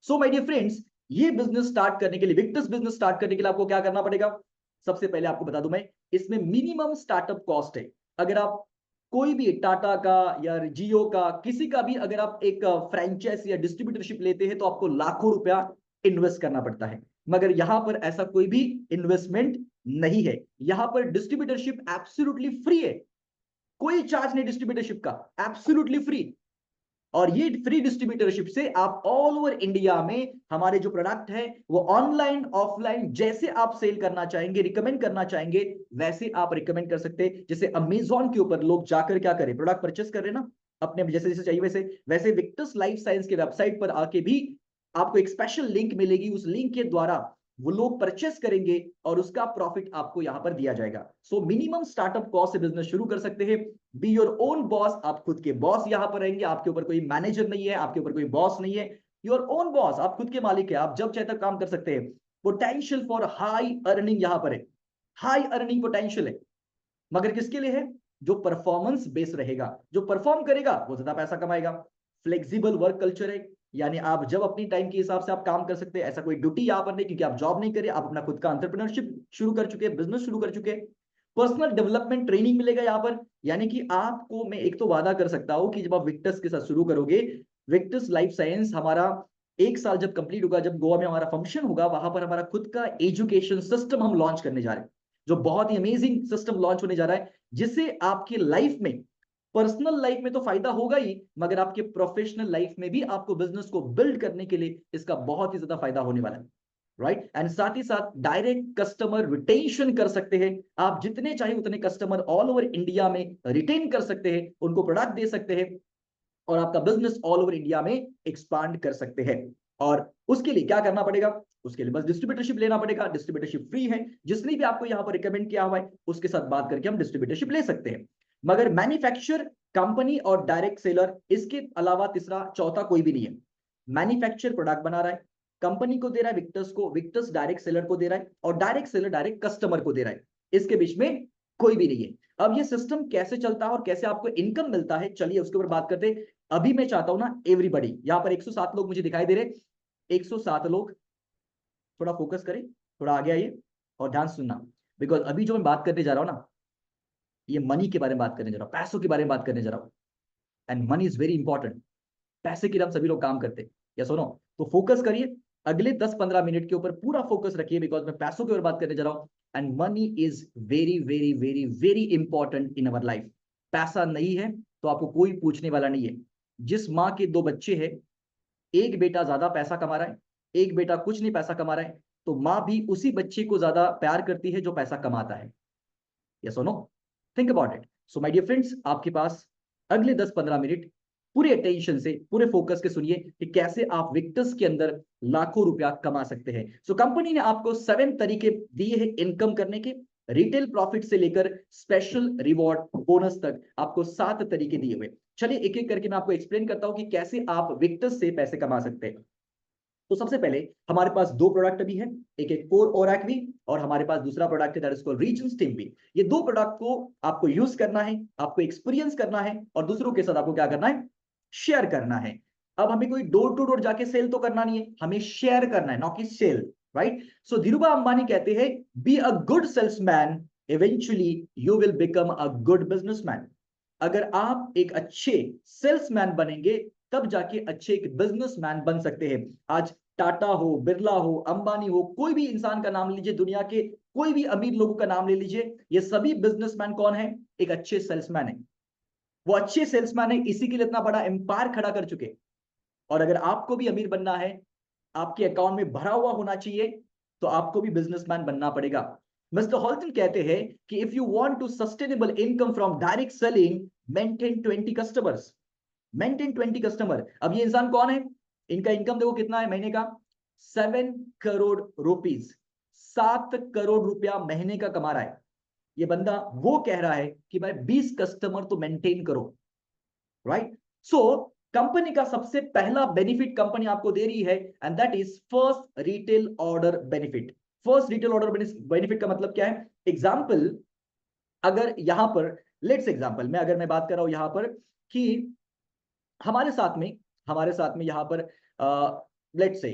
सो माय डियर फ्रेंड्स, ये बिजनेस स्टार्ट करने के लिए, विक्टस बिजनेस स्टार्ट करने के लिए आपको क्या करना पड़ेगा? सबसे पहले आपको बता दूं मैं, इसमें मिनिमम स्टार्टअप कॉस्ट है। अगर आप कोई भी टाटा का या जियो का किसी का भी अगर आप एक फ्रेंचाइज या डिस्ट्रीब्यूटरशिप लेते हैं तो आपको लाखों रुपया इन्वेस्ट करना पड़ता है। मगर यहां पर ऐसा कोई भी इन्वेस्टमेंट नहीं है, यहां पर डिस्ट्रीब्यूटरशिप एब्सोल्युटली फ्री है, कोई चार्ज नहीं डिस्ट्रीब्यूटरशिप का, एब्सोल्युटली फ्री। और ये फ्री डिस्ट्रीब्यूटरशिप से आप ऑल ओवर इंडिया में हमारे जो प्रोडक्ट है वो ऑनलाइन ऑफलाइन जैसे आप सेल करना चाहेंगे, रिकमेंड करना चाहेंगे, वैसे आप रिकमेंड कर सकते हैं। जैसे अमेजॉन के ऊपर लोग जाकर क्या करें, प्रोडक्ट परचेस कर रहे हैं ना, अपने जैसे जैसे चाहिए वैसे वैसे विक्टस लाइफ साइंस के वेबसाइट पर आके भी आपको एक स्पेशल लिंक मिलेगी, उस लिंक के द्वारा वो लोग परचेस करेंगे और उसका प्रॉफिट आपको यहां पर दिया जाएगा। सो मिनिमम स्टार्टअप कॉस्ट से बिजनेस शुरू कर सकते हैं। बी योर ओन बॉस, आप खुद के बॉस यहां पर रहेंगे, आपके ऊपर कोई मैनेजर नहीं है, आपके ऊपर कोई बॉस नहीं है, योर ओन बॉस, आप खुद के मालिक है, आप जब चाहे तक काम कर सकते हैं। पोटेंशियल फॉर हाई अर्निंग यहां पर है, हाई अर्निंग पोटेंशियल है, मगर किसके लिए है? जो परफॉर्मेंस बेस रहेगा, जो परफॉर्म करेगा वो ज्यादा पैसा कमाएगा। फ्लेक्सिबल वर्क कल्चर है, यानी आप जब अपनी टाइम के हिसाब से आप काम कर सकते हैं, ऐसा कोई ड्यूटी यहाँ पर नहीं, क्योंकि आप जॉब नहीं करें, आप अपना खुद का एंटरप्रेन्योरशिप शुरू कर चुके हैं, बिजनेस शुरू कर चुके हैं। पर्सनल डेवलपमेंट ट्रेनिंग मिलेगा यहाँ पर, यानी कि आपको मैं एक तो वादा कर सकता हूं कि जब आप विक्टस के साथ शुरू करोगे, विक्टस लाइफ साइंस हमारा 1 साल जब कंप्लीट होगा, जब गोवा में हमारा फंक्शन होगा, वहां पर हमारा खुद का एजुकेशन सिस्टम हम लॉन्च करने जा रहे हैं, जो बहुत ही अमेजिंग सिस्टम लॉन्च होने जा रहा है, जिससे आपकी लाइफ में, पर्सनल लाइफ में तो फायदा होगा ही, मगर आपके प्रोफेशनल लाइफ में भी आपको बिजनेस को बिल्ड करने के लिए इसका बहुत ही ज्यादा फायदा होने वाला है, राइट? एंड साथ ही साथ डायरेक्ट कस्टमर रिटेंशन कर सकते हैं, आप जितने चाहिए उतने कस्टमर ऑल ओवर इंडिया में रिटेन कर सकते हैं, उनको प्रोडक्ट दे सकते हैं और आपका बिजनेस ऑल ओवर इंडिया में एक्सपांड कर सकते हैं। और उसके लिए क्या करना पड़ेगा? उसके लिए बस डिस्ट्रीब्यूटरशिप लेना पड़ेगा, डिस्ट्रीब्यूटरशिप फ्री है, जिसने भी आपको यहां पर रिकमेंड किया हुआ है उसके साथ बात करके हम डिस्ट्रीब्यूटरशिप ले सकते हैं। मगर मैन्युफैक्चर कंपनी और डायरेक्ट सेलर, इसके अलावा तीसरा चौथा कोई भी नहीं है। मैन्युफैक्चर प्रोडक्ट बना रहा है, कंपनी को दे रहा है विक्टर्स को, विक्टर्स डायरेक्ट सेलर को दे रहा है, और डायरेक्ट सेलर डायरेक्ट कस्टमर को दे रहा है, इसके बीच में कोई भी नहीं है। अब ये सिस्टम कैसे चलता है और कैसे आपको इनकम मिलता है, चलिए उसके ऊपर बात करते हैं। अभी मैं चाहता हूं ना एवरीबॉडी, यहां पर 107 लोग मुझे दिखाई दे रहे, 107 लोग, थोड़ा फोकस करें, थोड़ा आगे आइए और ध्यान सुनना, बिकॉज अभी जो मैं बात करने जा रहा हूं ना, ये मनी के बारे में बात करने जा रहा हूं, पैसों के बारे में बात करने जा रहा हूं। And money is very important. पैसे के लिए हम सभी लोग काम करते हैं, या सुनो, तो फोकस करिए अगले 10-15 मिनट के ऊपर, पूरा फोकस रखिए, बिकॉज मैं पैसों के ऊपर बात करने जा रहा हूं। And money is very very very very important in our life. पैसा नहीं है तो आपको कोई पूछने वाला नहीं है। जिस माँ के 2 बच्चे हैं, एक बेटा ज्यादा पैसा कमा रहा है, एक बेटा कुछ नहीं पैसा कमा रहा है, तो माँ भी उसी बच्चे को ज्यादा प्यार करती है जो पैसा कमाता है। यस और no? Think about it. So my dear friends, आपके पास अगले 10-15 मिनट पूरे अटेंशन से, पूरे फोकस के सुनिए कि कैसे आप विक्टर्स के अंदर लाखों रुपया कमा सकते हैं। सो कंपनी ने आपको 7 तरीके दिए हैं इनकम करने के। रिटेल प्रॉफिट से लेकर स्पेशल रिवॉर्ड बोनस तक आपको 7 तरीके दिए हुए। चलिए एक एक करके मैं आपको एक्सप्लेन करता हूं कि कैसे आप विक्टर्स से पैसे कमा सकते हैं। तो सबसे पहले हमारे पास 2 प्रोडक्ट भी है, एक एक कोर ओरैक भी, और हमारे पास दूसरा प्रोडक्ट है that is called reason steam भी। ये 2 प्रोडक्ट को आपको यूज करना है, आपको एक्सपीरियंस करना है, और दूसरों के साथ आपको क्या करना है, शेयर करना है। अब हमें कोई डोर टू डोर जाके सेल तो करना नहीं है, हमें शेयर करना है, नॉट कि सेल, राइट? सो धीरूभाई अंबानी कहते हैं, be a good salesman, eventually you will become a good businessman. अगर आप एक अच्छे सेल्समैन बनेंगे, तब जाके अच्छे एक बिजनेसमैन बन सकते हैं। आज टाटा हो, बिरला हो, अंबानी हो, कोई भी इंसान का नाम लीजिए, दुनिया के कोई भी अमीर लोगों का नाम ले लीजिए, ये सभी बिजनेसमैन कौन है, एक अच्छे सेल्समैन है। वो अच्छे सेल्समैन है, इसी के लिए इतना बड़ा एम्पायर खड़ा कर चुके। और अगर आपको भी अमीर बनना है, आपके अकाउंट में भरा हुआ होना चाहिए, तो आपको भी बिजनेसमैन बनना पड़ेगा। मिस्टर हॉल्टन कहते हैं कि if you want to sustainable income from direct selling, maintain 20 customers. Maintain 20 customer. अब ये इंसान कौन है, इनका इनकम देखो कितना है महीने का, 7 करोड़ रुपीज, 7 करोड़ रुपया महीने का कमा रहा है। ये बंदा वो कह रहा है कि भाई 20 कस्टमर तो मेंटेन करो, राइट? सो कंपनी का सबसे पहला बेनिफिट कंपनी आपको दे रही है, and that is first retail order benefit. First retail order benefit का मतलब क्या है? एग्जाम्पल, अगर यहां पर लेट्स एग्जाम्पल मैं अगर मैं बात कर रहा हूं यहां पर कि हमारे साथ में यहाँ पर लेट्स से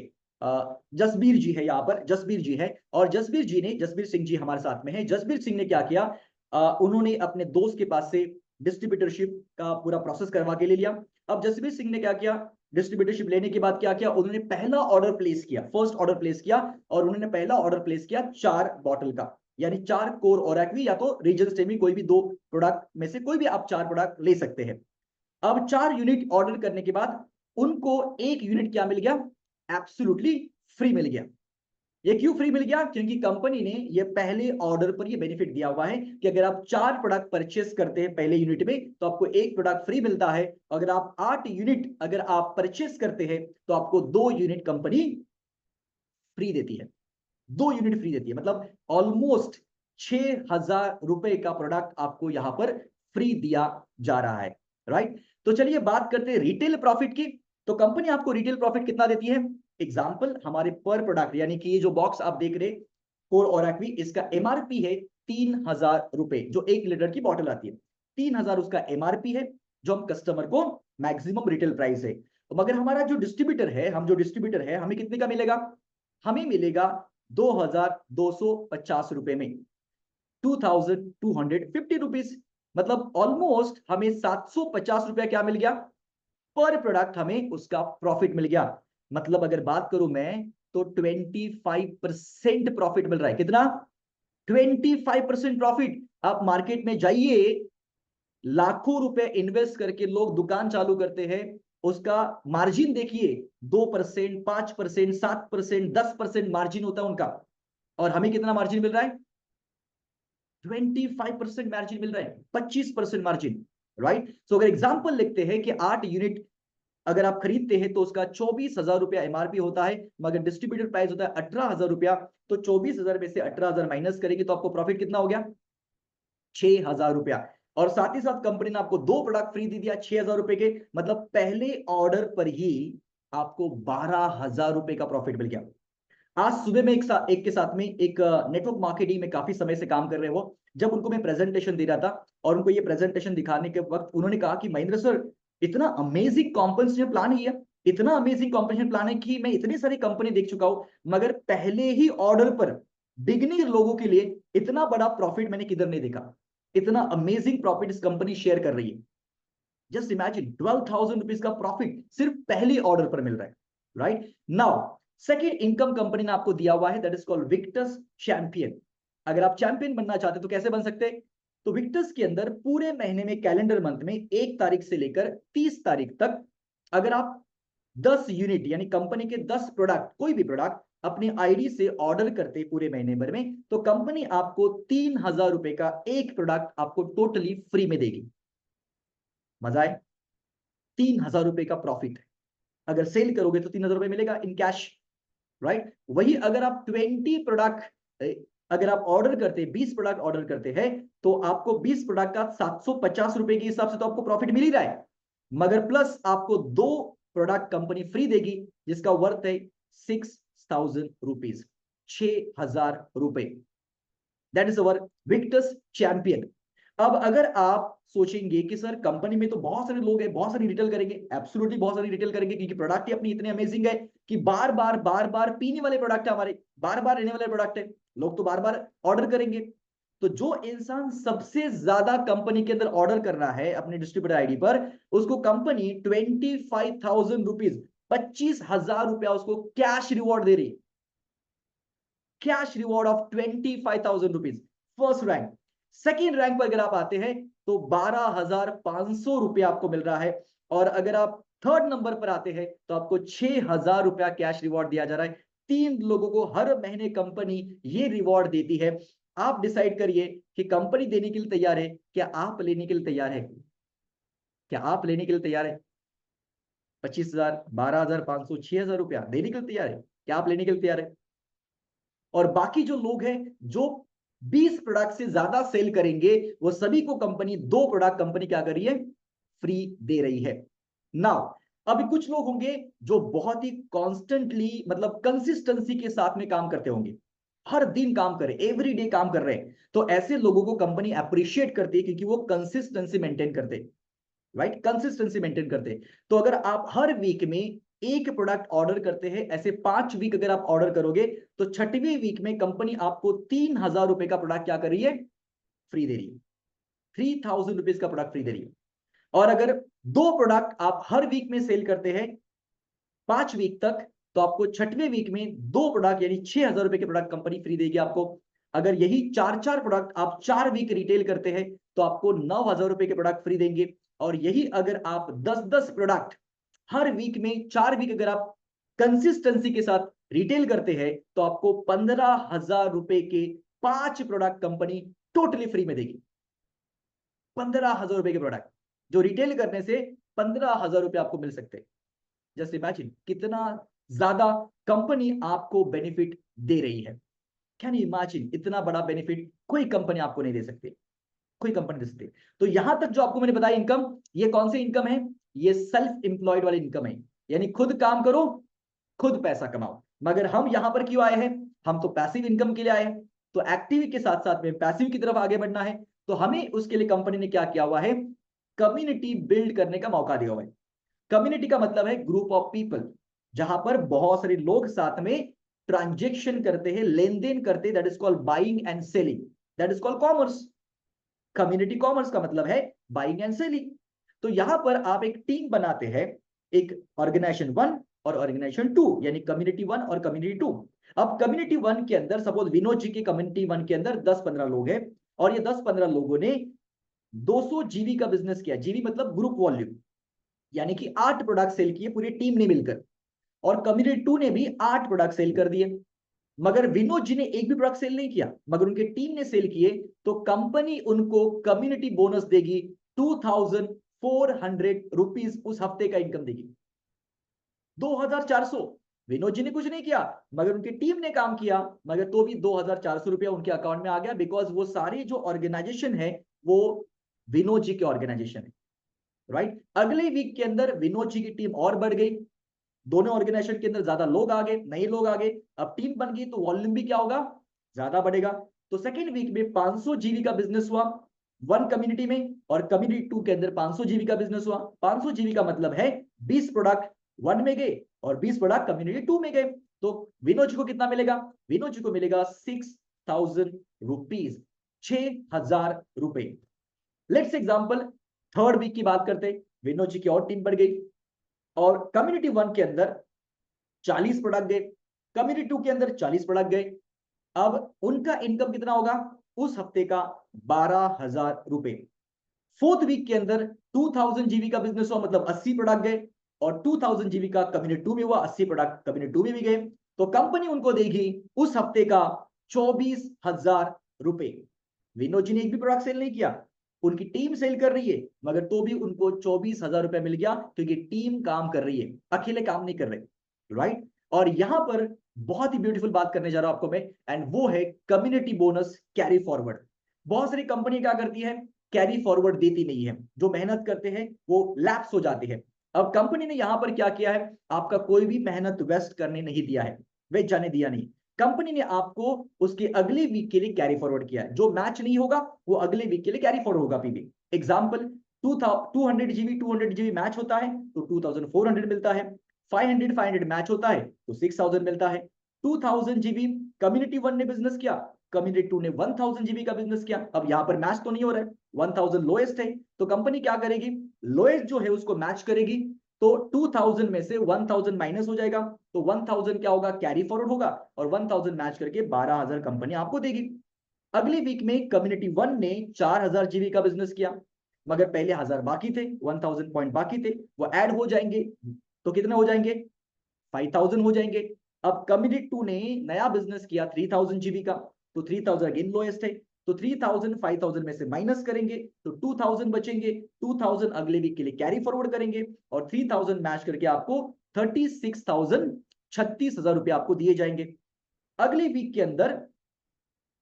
जसबीर जी है, यहाँ पर जसबीर जी है, और जसबीर सिंह जी हमारे साथ में है। जसबीर सिंह ने क्या किया, उन्होंने अपने दोस्त के पास से डिस्ट्रीब्यूटरशिप का पूरा प्रोसेस करवा के ले लिया। अब जसबीर सिंह ने क्या किया, डिस्ट्रीब्यूटरशिप लेने के बाद क्या किया, उन्होंने पहला ऑर्डर प्लेस किया, फर्स्ट ऑर्डर प्लेस किया, और उन्होंने पहला ऑर्डर प्लेस किया 4 बॉटल का, यानी 4 कोर ओरैक्वी या तो रीजन स्टेमी, कोई भी 2 प्रोडक्ट में से कोई भी आप 4 प्रोडक्ट ले सकते हैं। अब 4 यूनिट ऑर्डर करने के बाद उनको 1 यूनिट क्या मिल गया, एब्सोल्युटली फ्री मिल गया। ये क्यों फ्री मिल गया? क्योंकि कंपनी ने ये पहले ऑर्डर पर ये बेनिफिट दिया हुआ है कि अगर आप 4 प्रोडक्ट परचेस करते हैं पहले यूनिट में, तो आपको 1 प्रोडक्ट फ्री मिलता है। अगर आप 8 यूनिट अगर आप परचेस करते हैं, तो आपको 2 यूनिट कंपनी फ्री देती है, 2 यूनिट फ्री देती है। मतलब ऑलमोस्ट 6,000 रुपए का प्रोडक्ट आपको यहां पर फ्री दिया जा रहा है, राइट? तो चलिए बात करते हैं रिटेल प्रॉफिट की। तो कंपनी आपको रिटेल प्रॉफिट कितना देती है? एग्जाम्पल, हमारे पर प्रोडक्ट, यानी कि ये जो बॉक्स आप देख रहे कोर ओरैक्वी, इसका एमआरपी है 3,000 रुपए, जो 1 लीटर की बॉटल आती है, 3,000 उसका एमआरपी है, जो हम कस्टमर को मैक्सिमम रिटेल प्राइस है। मगर हमारा जो डिस्ट्रीब्यूटर है, हमें कितने का मिलेगा? हमें मिलेगा 2,250 रुपए में, 2,250 रुपीज। मतलब ऑलमोस्ट हमें 750 रुपया क्या मिल गया, पर प्रोडक्ट हमें उसका प्रॉफिट मिल गया। मतलब अगर बात करूं मैं, तो 25% प्रॉफिट मिल रहा है। कितना? 25% प्रॉफिट। आप मार्केट में जाइए, लाखों रुपए इन्वेस्ट करके लोग दुकान चालू करते हैं, उसका मार्जिन देखिए, 2%, 5%, 7%, 10% मार्जिन होता है उनका। और हमें कितना मार्जिन मिल रहा है? 25% मार्जिन मिल रहा है, 25% मार्जिन, राइट? सो अगर एग्जांपल लिखते हैं कि 8 यूनिट अगर आप खरीदते हैं, तो उसका 24,000 रुपया एमआरपी होता है, मगर डिस्ट्रीब्यूटर प्राइस होता है 18,000 रुपया। तो 24,000 में से 18,000 माइनस करेंगे, तो आपको प्रॉफिट कितना हो गया? 6,000 रुपया। और साथ ही साथ कंपनी ने आपको 2 प्रोडक्ट फ्री दे दिया 6,000 रुपए के, मतलब पहले ऑर्डर पर ही आपको 12,000 रुपए का प्रॉफिट मिल गया। आज सुबह में एक के साथ में एक नेटवर्क मार्केटिंग में काफी समय से काम कर रहे हो, जब उनको मैं प्रेजेंटेशन दे रहा था, और उनको ये प्रेजेंटेशन दिखाने के वक्त उन्होंने कहा कि महेंद्र सर, इतना अमेजिंग कॉम्पेंसेशन प्लान है, इतना अमेजिंग कॉम्पिटिशन प्लान है कि मैं इतनी सारी कंपनी देख चुका हूं, मगर पहले ही ऑर्डर पर बिगिनर लोगों के लिए इतना बड़ा प्रॉफिट मैंने किधर नहीं देखा। इतना अमेजिंग प्रॉफिट इस कंपनी शेयर कर रही है। जस्ट इमेजिन 12,000 रुपीज का प्रॉफिट सिर्फ पहले ऑर्डर पर मिल रहा है। Right now second income company ने आपको दिया हुआ है, that is called Victus champion. अगर आप चैंपियन बनना चाहते तो कैसे बन सकते हैं? तो विक्टर्स के अंदर पूरे महीने में, कैलेंडर मंथ में 1 तारीख से लेकर 30 तारीख तक अगर आप 10 यूनिट यानी कंपनी के 10 प्रोडक्ट, कोई भी प्रोडक्ट अपनी आईडी से ऑर्डर करते पूरे महीने भर में, तो कंपनी आपको 3,000 रुपए का एक प्रोडक्ट आपको टोटली फ्री में देगी। मजा आए? 3,000 रुपए का प्रॉफिट है। अगर सेल करोगे तो 3,000 रुपए मिलेगा इन कैश। राइट वही अगर आप 20 प्रोडक्ट, अगर आप ऑर्डर करते 20 प्रोडक्ट ऑर्डर करते हैं, तो आपको 20 प्रोडक्ट का 750 रुपए के हिसाब से तो आपको प्रॉफिट मिल ही रहा है, मगर प्लस आपको 2 प्रोडक्ट कंपनी फ्री देगी जिसका वर्थ है 6,000 रुपीज, 6,000 रुपए। That is our Victus champion. अब अगर आप सोचेंगे कि सर कंपनी में तो बहुत सारे लोग हैं, बहुत सारी रिटेल करेंगे, एब्सोल्युटली बहुत सारी रिटेल करेंगे, क्योंकि प्रोडक्ट ही अपनी इतने अमेजिंग है कि बार बार पीने वाले प्रोडक्ट है, हमारे बार बार रहने वाले प्रोडक्ट है, लोग तो बार बार ऑर्डर करेंगे। तो जो इंसान सबसे ज्यादा कंपनी के अंदर ऑर्डर कर रहा है अपने डिस्ट्रीब्यूटर आईडी पर, उसको कंपनी 25,000 रुपीज, 25,000 रुपया उसको कैश रिवॉर्ड दे रही है। Cash reward of 25,000 rupees, first rank. Second rank पर अगर आप आते हैं तो 12,500 रुपया आपको मिल रहा है। और अगर आप थर्ड नंबर पर आते हैं तो आपको 6,000 रुपया कैश रिवॉर्ड दिया जा रहा है। 3 लोगों को हर महीने कंपनी ये रिवॉर्ड देती है। आप डिसाइड करिए कि कंपनी देने के लिए तैयार है, क्या आप लेने के लिए तैयार है? क्या आप लेने के लिए तैयार है? 25,000, 12,500, 6,000 रुपया देने के लिए तैयार है? क्या आप लेने के लिए तैयार है? और बाकी जो लोग हैं जो 20 प्रोडक्ट से ज्यादा सेल करेंगे, वो सभी को कंपनी 2 प्रोडक्ट कंपनी क्या कर रही है? फ्री दे रही है। नाउ अभी कुछ लोग होंगे जो बहुत ही कॉन्स्टेंटली, मतलब कंसिस्टेंसी के साथ में काम करते होंगे, हर दिन काम कर रहे, एवरी डे काम कर रहे हैं, तो ऐसे लोगों को कंपनी अप्रिशिएट करती है क्योंकि वो कंसिस्टेंसी मेंटेन करते, राइट, कंसिस्टेंसी मेंटेन करते। तो अगर आप हर वीक में एक प्रोडक्ट ऑर्डर करते हैं, ऐसे 5 वीक अगर आप ऑर्डर करोगे, तो 6वें वीक में कंपनी आपको 3,000 रुपए का प्रोडक्ट क्या कर रही है? फ्री दे रही है। 3,000 रुपीज का प्रोडक्ट फ्री दे रही है। और अगर 2 प्रोडक्ट आप हर वीक में सेल करते हैं 5 वीक तक, तो आपको 6वें वीक में 2 प्रोडक्ट यानी 6,000 रुपए के प्रोडक्ट कंपनी फ्री देगी आपको। अगर यही 4 प्रोडक्ट आप 4 वीक रिटेल करते हैं तो आपको 9,000 रुपए के प्रोडक्ट फ्री देंगे। और यही अगर आप 10 प्रोडक्ट हर वीक में 4 वीक अगर आप कंसिस्टेंसी के साथ रिटेल करते हैं, तो आपको 15,000 रुपए के 5 प्रोडक्ट कंपनी टोटली फ्री में देगी। 15,000 रुपए के प्रोडक्ट जो रिटेल करने से 15,000 रुपए आपको मिल सकते हैं। जस्ट इमेजिन कितना ज्यादा कंपनी आपको बेनिफिट दे रही है। Can you imagine? इतना बड़ा बेनिफिट कोई कंपनी आपको नहीं दे सकती, कोई कंपनी दे सकती। तो यहां तक जो आपको मैंने बताया इनकम, ये कौन सी इनकम है? ये सेल्फ एम्प्लॉयड वाली इनकम है, यानी खुद काम करो, खुद पैसा कमाओ। मगर हम यहां पर क्यों आए हैं? हम तो पैसिव इनकम के लिए आए हैं। तो एक्टिव के साथ साथ में पैसिव की तरफ आगे बढ़ना है, तो हमें उसके लिए कंपनी ने क्या किया हुआ है? कम्युनिटी बिल्ड करने का मौका दिया हुआ है। कम्युनिटी का मतलब है ग्रुप ऑफ पीपल, जहां पर बहुत सारे लोग साथ में ट्रांजेक्शन करते हैं, लेन देन करते हैं, that is called buying and selling, that is called commerce. Community commerce का मतलब है बाइंग एंड सेलिंग। तो यहां पर आप एक टीम बनाते हैं, एक ऑर्गेनाइजेशन 1 और ऑर्गेनाइजेशन 2, यानी कम्युनिटी 1 और कम्युनिटी 2। अब कम्युनिटी 1 के अंदर सपोज विनोद जी के कम्युनिटी 1 के अंदर 10-15 लोग हैं, और ये 10-15 लोगों ने 200 जीबी का बिजनेस किया। जीबी मतलब ग्रुप वॉल्यूम, यानी कि 8 प्रोडक्ट सेल किए पूरी टीम ने मिलकर। और कम्युनिटी 2 ने भी 8 प्रोडक्ट सेल कर दिए। मगर विनोद जी ने एक भी प्रोडक्ट सेल नहीं किया, मगर उनके टीम ने सेल किए, तो कंपनी उनको कम्युनिटी बोनस देगी, 2,400 रुपीज उस हफ्ते का इनकम देगी। 2,400। विनोद जी ने कुछ नहीं किया, मगर उनकी टीम ने काम किया, मगर तो भी 2,400 रुपया उनके अकाउंट में आ गया, बिकॉज वो सारी जो ऑर्गेनाइजेशन है वो विनोद जी के ऑर्गेनाइजेशन है, राइट। अगले वीक के अंदर विनोद जी की टीम और बढ़ गई, दोनों ऑर्गेनाइजेशन के अंदर ज्यादा लोग आ गए, नए लोग आ गए, अब टीम बन गई, तो वॉल्यूम भी क्या होगा? ज्यादा बढ़ेगा। तो सेकेंड वीक में 500 जीबी का बिजनेस हुआ 1 कम्युनिटी में, और कम्युनिटी 2 के अंदर 500 जीबी का बिजनेस हुआ। 500 जीबी का मतलब है 20 प्रोडक्ट वन में गए और 20 प्रोडक्ट कम्युनिटी टू में गए, तो विनोद जी को कितना मिलेगा? विनोद जी को मिलेगा 6,000 रुपीज, 6,000 रुपए। लेट्स एग्जांपल थर्ड वीक की बात करते हैं, विनोद जी की और टीम बढ़ गई और कम्युनिटी वन के अंदर 40 प्रोडक्ट गए, कम्युनिटी टू के अंदर 40 प्रोडक्ट गए। अब उनका इनकम कितना होगा उस हफ्ते का? 12,000 रुपए। फोर्थ वीक के अंदर 2000 जीबी का बिजनेस हुआ, मतलब 80 प्रोडक्ट गए, और 2000 जीबी का कम्युनिटी टू में हुआ, 80 प्रोडक्ट कम्युनिटी टू में भी गए, तो कंपनी उनको देगी उस हफ्ते का 24,000 रुपए। विनोद जी ने एक भी प्रोडक्ट सेल नहीं किया, उनकी टीम सेल कर रही है, मगर तो भी उनको 24,000 रुपए मिल गया, क्योंकि टीम काम कर रही है, अकेले काम नहीं कर रहे, राइट। और यहां पर बहुत ही ब्यूटीफुल बात करने जा रहा हूं आपको मैं, एंड वो है कम्युनिटी बोनस कैरी फॉरवर्ड। बहुत सारी कंपनी क्या करती है, कैरी फॉरवर्ड देती नहीं है, जो मेहनत करते हैं वो लैप्स हो जाते हैं। अब कंपनी ने यहां पर क्या किया है, आपका कोई भी मेहनत वेस्ट करने नहीं दिया है, वेस्ट जाने दिया नहीं। कंपनी ने आपको उसके अगले वीक के लिए कैरी फॉरवर्ड किया है, जो मैच नहीं होगा वो अगले वीक के लिए कैरी फॉरवर्ड होगा पीबी। एग्जाम्पल 200 जीबी मैच होता है तो 2400 मिलता है, 500 मैच होता है तो 6000 मिलता है। 2000 जीबी कम्युनिटी वन ने बिजनेस किया, कम्युनिटी टू ने 1000 जीबी का बिजनेस किया, अब यहां पर मैच तो नहीं हो रहा है, 1000 लोएस्ट है, तो कंपनी क्या करेगी, लोएस्ट जो है उसको मैच करेगी, तो 2000 में से 1000 माइनस हो जाएगा, तो 1000 क्या होगा, कैरी फॉरवर्ड होगा, और 1000 मैच करके 12,000 कंपनी आपको देगी। अगले वीक में कम्युनिटी वन ने 4000 जीबी का बिजनेस किया, मगर पहले 1000 बाकी थे, 1000 पॉइंट बाकी थे, वो ऐड हो जाएंगे, तो कितने हो जाएंगे, 5000 हो जाएंगे। अब कम्युनिटी टू ने नया बिजनेस किया 3000 जीबी का, तो 3000 अगेन लोएस्ट है, तो 3000 5000 में से माइनस करेंगे तो 2000 बचेंगे, 2000 अगले वीक के लिए कैरी फॉरवर्ड करेंगे, और 3000 मैच करके आपको 36,000, 36,000 रुपए आपको दिए जाएंगे। अगले वीक के अंदर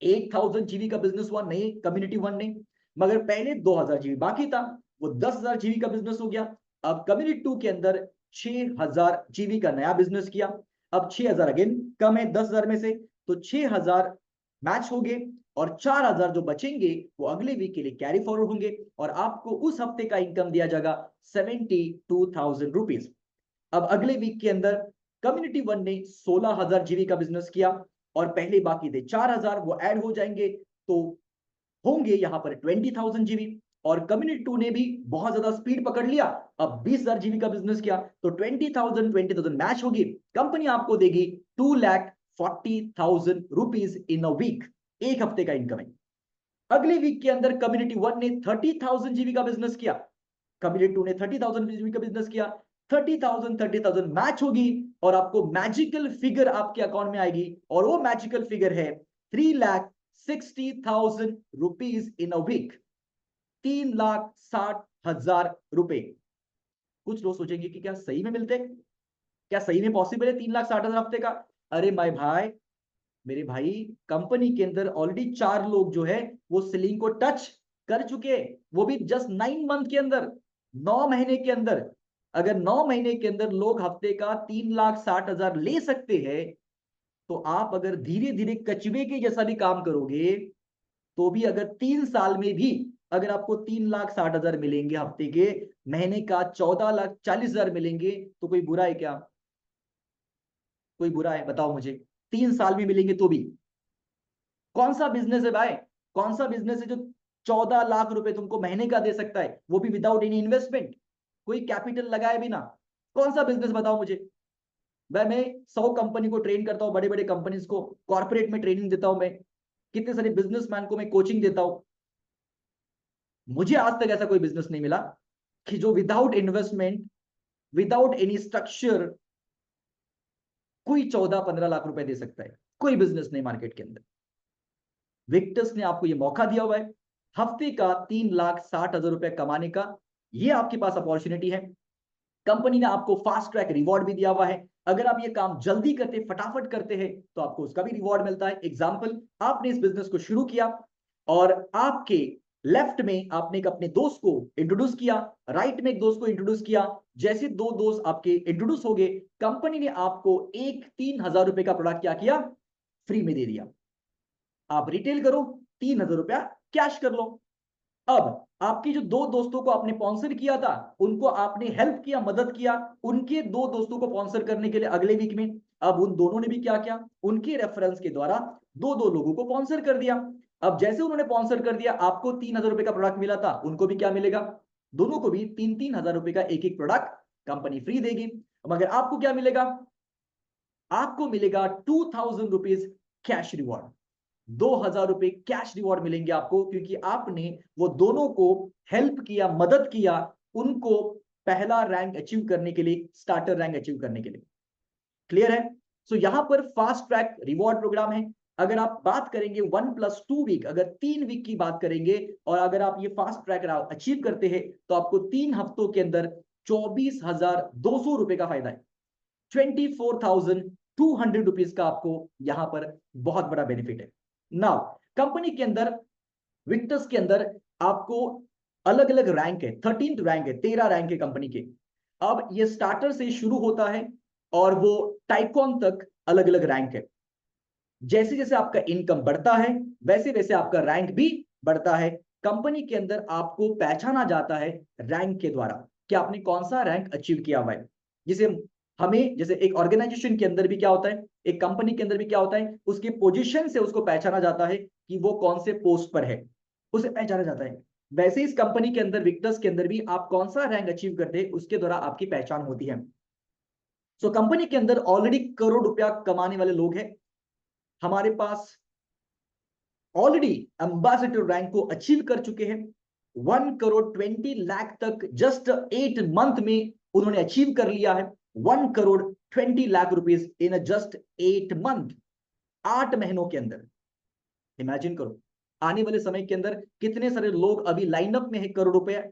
8000 जीबी का बिजनेस हुआ नए कम्युनिटी वन ने, मगर पहले 2000 जीबी बाकी था, वो 10,000 जीबी का बिजनेस हो गया। अब कम्युनिटी टू के अंदर 6000 जीबी का नया बिजनेस किया, अब 6000 अगेन कम है 10,000 में से, तो 6000 मैच हो गए, और 4000 जो बचेंगे वो अगले वीक के लिए कैरी फॉरवर्ड होंगे, और आपको उस हफ्ते का इनकम दिया जाएगा 72,000 रुपीज। अब अगले वीक के अंदर कम्युनिटी वन ने 16,000 जीबी का बिजनेस किया, और पहले बाकी थे 4000, वो ऐड हो जाएंगे, तो होंगे यहां पर 20,000 जीबी। और कम्युनिटी टू ने भी बहुत ज्यादा स्पीड पकड़ लिया, अब 20,000 जीबी का बिजनेस किया, तो 20,000 मैच होगी, कंपनी आपको देगी 2,40,000 रुपीज इन अ वीक, एक हफ्ते का इनकम है। अगले वीक के अंदर कम्युनिटी वन ने 30,000 जीबी का बिजनेस किया, कम्युनिटी टू ने 30,000 जीबी का बिजनेस किया, 30,000 मैच होगी, और आपको मैजिकल फिगर आपके अकाउंट में आएगी, और वो मैजिकल फिगर है 3,60,000 रुपीज इन अ वीक, 3,60,000 रुपए। कुछ लोग सोचेंगे कि क्या सही में मिलते, क्या सही में पॉसिबल है 3,60,000 हफ्ते का? अरे माय भाई, मेरे भाई, कंपनी के अंदर ऑलरेडी 4 लोग जो है वो सीलिंग को टच कर चुके हैं, वो भी जस्ट 9 मंथ के अंदर, 9 महीने के अंदर। अगर 9 महीने के अंदर लोग हफ्ते का 3,60,000 ले सकते हैं, तो आप अगर धीरे धीरे कचवे के जैसा भी काम करोगे, तो भी अगर 3 साल में भी अगर आपको 3,60,000 मिलेंगे हफ्ते के, महीने का 14,40,000 मिलेंगे, तो कोई बुरा है क्या? कोई बुरा है बताओ मुझे? 3 साल में मिलेंगे तो भी कौन सा बिजनेस है भाई, कौन सा बिजनेस है जो 14 लाख रुपए तुमको महीने का दे सकता है, वो भी विदाउट एनी इन्वेस्टमेंट, कोई कैपिटल लगाए बिना? कौन सा बिजनेस बताओ मुझे। भाई मैं 100 कंपनी को ट्रेन करता हूँ, बड़े बड़े कंपनीज को कॉर्पोरेट में ट्रेनिंग देता हूं मैं, कितने सारे बिजनेसमैन को मैं कोचिंग देता हूं, मुझे आज तक ऐसा कोई बिजनेस नहीं मिला कि जो without investment, without any structure कोई 14-15 लाख रुपए दे सकता है। कोई बिजनेस नहीं मार्केट के अंदर। विक्टर्स ने आपको ये मौका दिया हुआ है हफ्ते का 3,60,000 रुपए कमाने का, ये आपके पास अपॉर्चुनिटी है। कंपनी ने आपको फास्ट ट्रैक रिवॉर्ड भी दिया हुआ है, अगर आप ये काम जल्दी करते, फटाफट करते हैं, तो आपको उसका भी रिवॉर्ड मिलता है। एग्जाम्पल, आपने इस बिजनेस को शुरू किया, और आपके लेफ्ट में आपने एक अपने दोस्त को इंट्रोड्यूस किया, राइट में एक दोस्त को इंट्रोड्यूस किया, जैसे दो दोस्त आपके इंट्रोड्यूस हो गए, कंपनी ने आपको एक 3,000 रुपए का प्रोडक्ट क्या किया, फ्री में दे दिया। आप रिटेल करो, 3,000 रुपया कैश कर लो। अब आपके जो दो दोस्तों को आपने स्पॉन्सर किया था, उनको आपने हेल्प किया, मदद किया, उनके दो दोस्तों को स्पॉन्सर करने के लिए अगले वीक में, अब उन दोनों ने भी क्या किया, उनके रेफरेंस के द्वारा दो दो लोगों को स्पॉन्सर कर दिया। अब जैसे उन्होंने स्पॉन्सर कर दिया, आपको 3,000 रुपए का प्रोडक्ट मिला था, उनको भी क्या मिलेगा, दोनों को भी 3,000 रुपए का एक एक प्रोडक्ट कंपनी फ्री देगी। मगर आपको क्या मिलेगा, आपको मिलेगा 2,000 रुपीज कैश रिवॉर्ड। 2,000 रुपए कैश रिवॉर्ड मिलेंगे आपको, क्योंकि आपने वो दोनों को हेल्प किया, मदद किया, उनको पहला रैंक अचीव करने के लिए, स्टार्टर रैंक अचीव करने के लिए। क्लियर है? सो यहां पर फास्ट ट्रैक रिवॉर्ड प्रोग्राम है। अगर आप बात करेंगे 1+2 वीक, अगर 3 वीक की बात करेंगे, और अगर आप ये फास्ट ट्रैक अचीव करते हैं, तो आपको 3 हफ्तों के अंदर 24,200 रुपए का फायदा है। 24,200 रुपीज का आपको यहां पर बहुत बड़ा बेनिफिट है। नाउ कंपनी के अंदर, विक्टर्स के अंदर आपको अलग अलग रैंक है, 13th रैंक है, 13 रैंक है कंपनी के। अब ये स्टार्टर से शुरू होता है और वो टाइकॉन तक अलग अलग रैंक है। जैसे जैसे आपका इनकम बढ़ता है, वैसे वैसे आपका रैंक भी बढ़ता है। कंपनी के अंदर आपको पहचाना जाता है रैंक के द्वारा कि आपने कौन सा रैंक अचीव किया हुआ है। जिसे हमें, जैसे एक ऑर्गेनाइजेशन के अंदर भी क्या होता है, एक कंपनी के अंदर भी क्या होता है, उसके पोजीशन से उसको पहचाना जाता है कि वो कौन से पोस्ट पर है, उसे पहचाना जाता है। वैसे इस कंपनी के अंदर, विक्टर्स के अंदर भी आप कौन सा रैंक अचीव करते हैं, उसके द्वारा आपकी पहचान होती है। सो कंपनी के अंदर ऑलरेडी करोड़ रुपया कमाने वाले लोग हैं। हमारे पास ऑलरेडी एम्बेसडर रैंक को अचीव कर चुके हैं। 1,20,00,000 तक जस्ट 8 मंथ में उन्होंने अचीव कर लिया है। 1,20,00,000 रुपीज इन जस्ट 8 मंथ, 8 महीनों के अंदर। इमेजिन करो आने वाले समय के अंदर कितने सारे लोग अभी लाइनअप में है करोड़ रुपए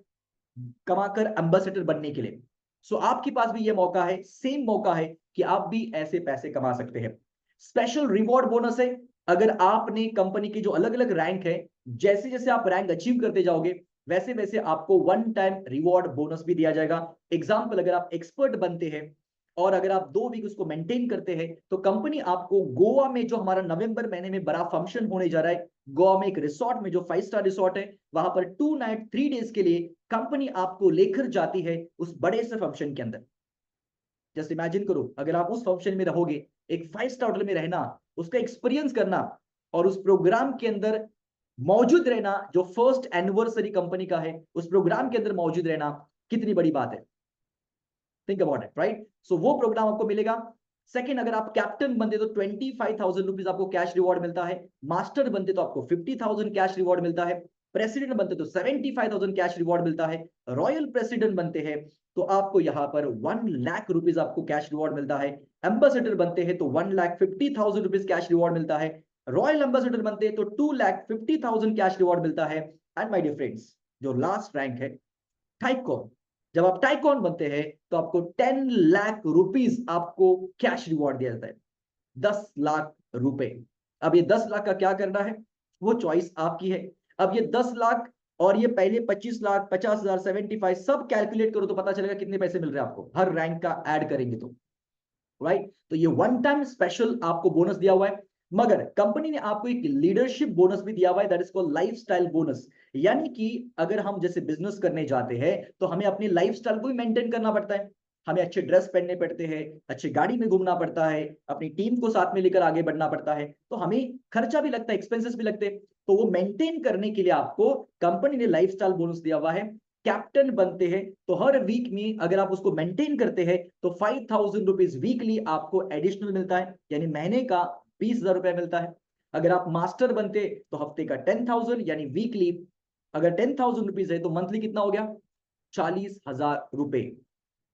कमाकर एम्बेसडर बनने के लिए। सो आपके पास भी ये मौका है, सेम मौका है कि आप भी ऐसे पैसे कमा सकते हैं। स्पेशल रिवॉर्ड बोनस है। अगर आपने कंपनी के जो अलग अलग रैंक है, जैसे जैसे आप रैंक अचीव करते जाओगे, वैसे वैसे आपको वन टाइम रिवॉर्ड बोनस भी दिया जाएगा। एग्जाम्पल, अगर आप एक्सपर्ट बनते हैं और अगर आप 2 वीक उसको मेंटेन करते हैं, तो कंपनी आपको गोवा में, जो हमारा नवंबर महीने में बड़ा फंक्शन होने जा रहा है, गोवा में एक रिसोर्ट में, जो 5 स्टार रिसोर्ट है, वहां पर 2 नाइट 3 डेज के लिए कंपनी आपको लेकर जाती है उस बड़े से फंक्शन के अंदर। जस्ट इमेजिन करो, अगर आप उस फंक्शन में रहोगे, एक 5 स्टार होटल में रहना, उसका एक्सपीरियंस करना, और उस प्रोग्राम के अंदर मौजूद रहना, जो फर्स्ट एनिवर्सरी कंपनी का है, उस प्रोग्राम के अंदर मौजूद रहना कितनी बड़ी बात है। Think about it, right? So वो प्रोग्राम आपको मिलेगा। सेकंड, अगर आप कैप्टन बनते तो 25,000 रुपीज आपको कैश रिवॉर्ड मिलता है। मास्टर बनते तो आपको 50,000 कैश रिवॉर्ड मिलता है। प्रेसिडेंट बनते तो 75,000 कैश रिवॉर्ड मिलता है। रॉयल प्रेसिडेंट बनते हैं तो आपको यहाँ पर 1,00,000 रुपीज आपको कैश रिवॉर्ड मिलता है। एम्बेसडर बनते हैं तो 1,50,000 रुपीज कैश रिवॉर्ड मिलता है। रॉयल एम्बेसडर बनते हैं तो 2,50,000 कैश रिवॉर्ड मिलता है। एंड माय डियर फ्रेंड्स, जो लास्ट रैंक है, टाइकॉन, जब आप टाइकॉन बनते हैं तो आपको 10,00,000 रुपीज आपको कैश रिवॉर्ड दिया जाता है। 10,00,000 रुपए। अब ये 10,00,000 का क्या करना है, वो चॉइस आपकी है। अब ये 10,00,000 और ये पहले 25,00,000, 50,000, 75 सब कैलकुलेट करो तो पता चलेगा कितने पैसे मिल रहे हैं आपको हर रैंक का ऐड करेंगे तो, राइट? तो ये वन टाइम स्पेशल आपको बोनस दिया हुआ है। मगर कंपनी ने आपको एक लीडरशिप बोनस भी दिया हुआ है, that is called lifestyle bonus. यानी कि अगर हम जैसे बिजनेस करने जाते हैं तो हमें अपनी लाइफस्टाइल को भी मेंटेन करना पड़ता है। हमें अच्छे ड्रेस पहनने पड़ते हैं, अच्छी गाड़ी में घूमना पड़ता है, अपनी टीम को साथ में लेकर आगे बढ़ना पड़ता है, तो हमें खर्चा भी लगता है, एक्सपेंसेस भी लगते हैं। तो वो मेंटेन करने के लिए आपको कंपनी ने लाइफस्टाइल बोनस दिया हुआ है। कैप्टन बनते हैं तो हर वीक में अगर आप उसको मेंटेन करते हैं तो 5,000 रुपीज वीकली आपको एडिशनल मिलता है, यानी महीने का 20,000 रुपया मिलता है। अगर आप मास्टर बनते तो हफ्ते का 10,000, यानी वीकली अगर 10,000 रुपीज है तो मंथली कितना हो गया, 40,000 रुपए।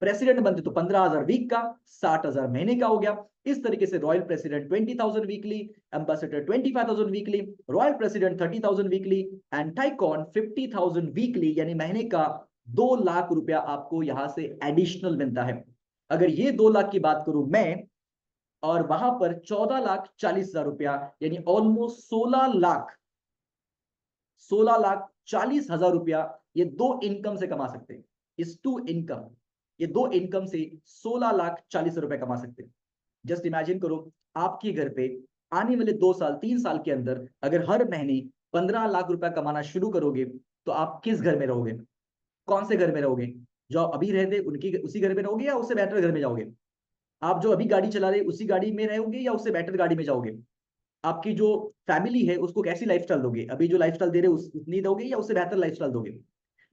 प्रेसिडेंट बनते तो 15,000 वीक का, 60,000 महीने का हो गया। इस तरीके से royal president 20,000 weekly, ambassador 25,000 weekly, royal president 30,000 weekly, and tycoon 50,000 weekly, यानी महीने का 2,00,000 रुपया आपको यहां से एडिशनल मिलता है। अगर ये 2,00,000 की बात करूं मैं, और वहां पर 14,40,000 रुपया, यानी ऑलमोस्ट 16,40,000 रुपया, ये दो इनकम से कमा सकते हैं। इस टू इनकम, ये दो इनकम से 16,40,000 रुपए कमा सकते हैं। जस्ट इमेजिन करो, आपके घर पे आने वाले 2 साल 3 साल के अंदर अगर हर महीने 15 लाख रुपया कमाना शुरू करोगे, तो आप किस घर में रहोगे? कौन से घर में रहोगे? जो आप अभी रहते उनकी उसी घर में रहोगे या उससे बेटर घर में जाओगे? आप जो अभी गाड़ी चला रहे उसी गाड़ी में रहोगे या उससे बेटर गाड़ी में जाओगे? आपकी जो फैमिली है उसको कैसी लाइफस्टाइल दोगे? अभी जो लाइफस्टाइल दे रहे हो उतनी दोगे या उससे बेहतर लाइफस्टाइल दोगे?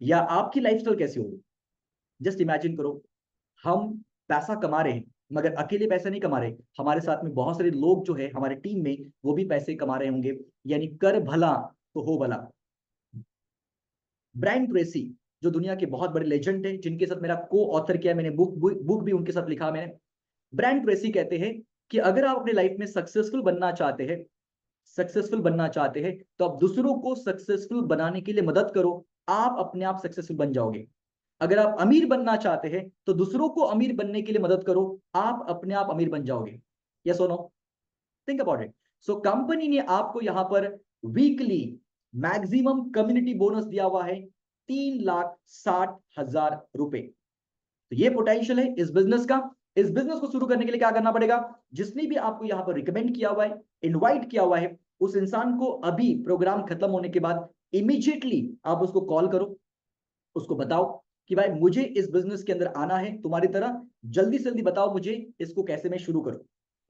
या आपकी लाइफस्टाइल कैसी होगी? जस्ट इमेजिन करो, हम पैसा कमा रहे हैं मगर अकेले पैसे नहीं कमा रहे, हमारे साथ में बहुत सारे लोग जो है हमारे टीम में वो भी पैसे कमा रहे होंगे। यानी कर भला तो हो भला। ब्रायन ट्रेसी जो दुनिया के बहुत बड़े लेजेंड है, जिनके साथ मेरा को ऑथर किया, मैंने बुक भी उनके साथ लिखा मैंने। ब्रायन ट्रेसी कहते हैं कि अगर आप अपने लाइफ में सक्सेसफुल बनना चाहते हैं तो आप दूसरों को सक्सेसफुल बनाने के लिए मदद करो, आप अपने आप सक्सेसफुल बन जाओगे। अगर आप अमीर बनना चाहते हैं तो दूसरों को अमीर बनने के लिए मदद करो, आप अपने आप अमीर बन जाओगे। यस और no? Think about it. So company ने आपको यहां पर वीकली मैक्सिमम कम्युनिटी बोनस दिया हुआ है 3,60,000 रुपए। तो ये पोटेंशियल है इस बिजनेस का। इस बिजनेस को शुरू करने के लिए क्या करना पड़ेगा? जिसने भी आपको यहां पर रिकमेंड किया हुआ है, इनवाइट किया हुआ है, उस इंसान को अभी प्रोग्राम खत्म होने के बाद इमीडिएटली आप उसको कॉल करो, उसको बताओ कि भाई मुझे इस बिजनेस के अंदर आना है तुम्हारी तरह, जल्दी से जल्दी बताओ मुझे इसको कैसे मैं शुरू करूं।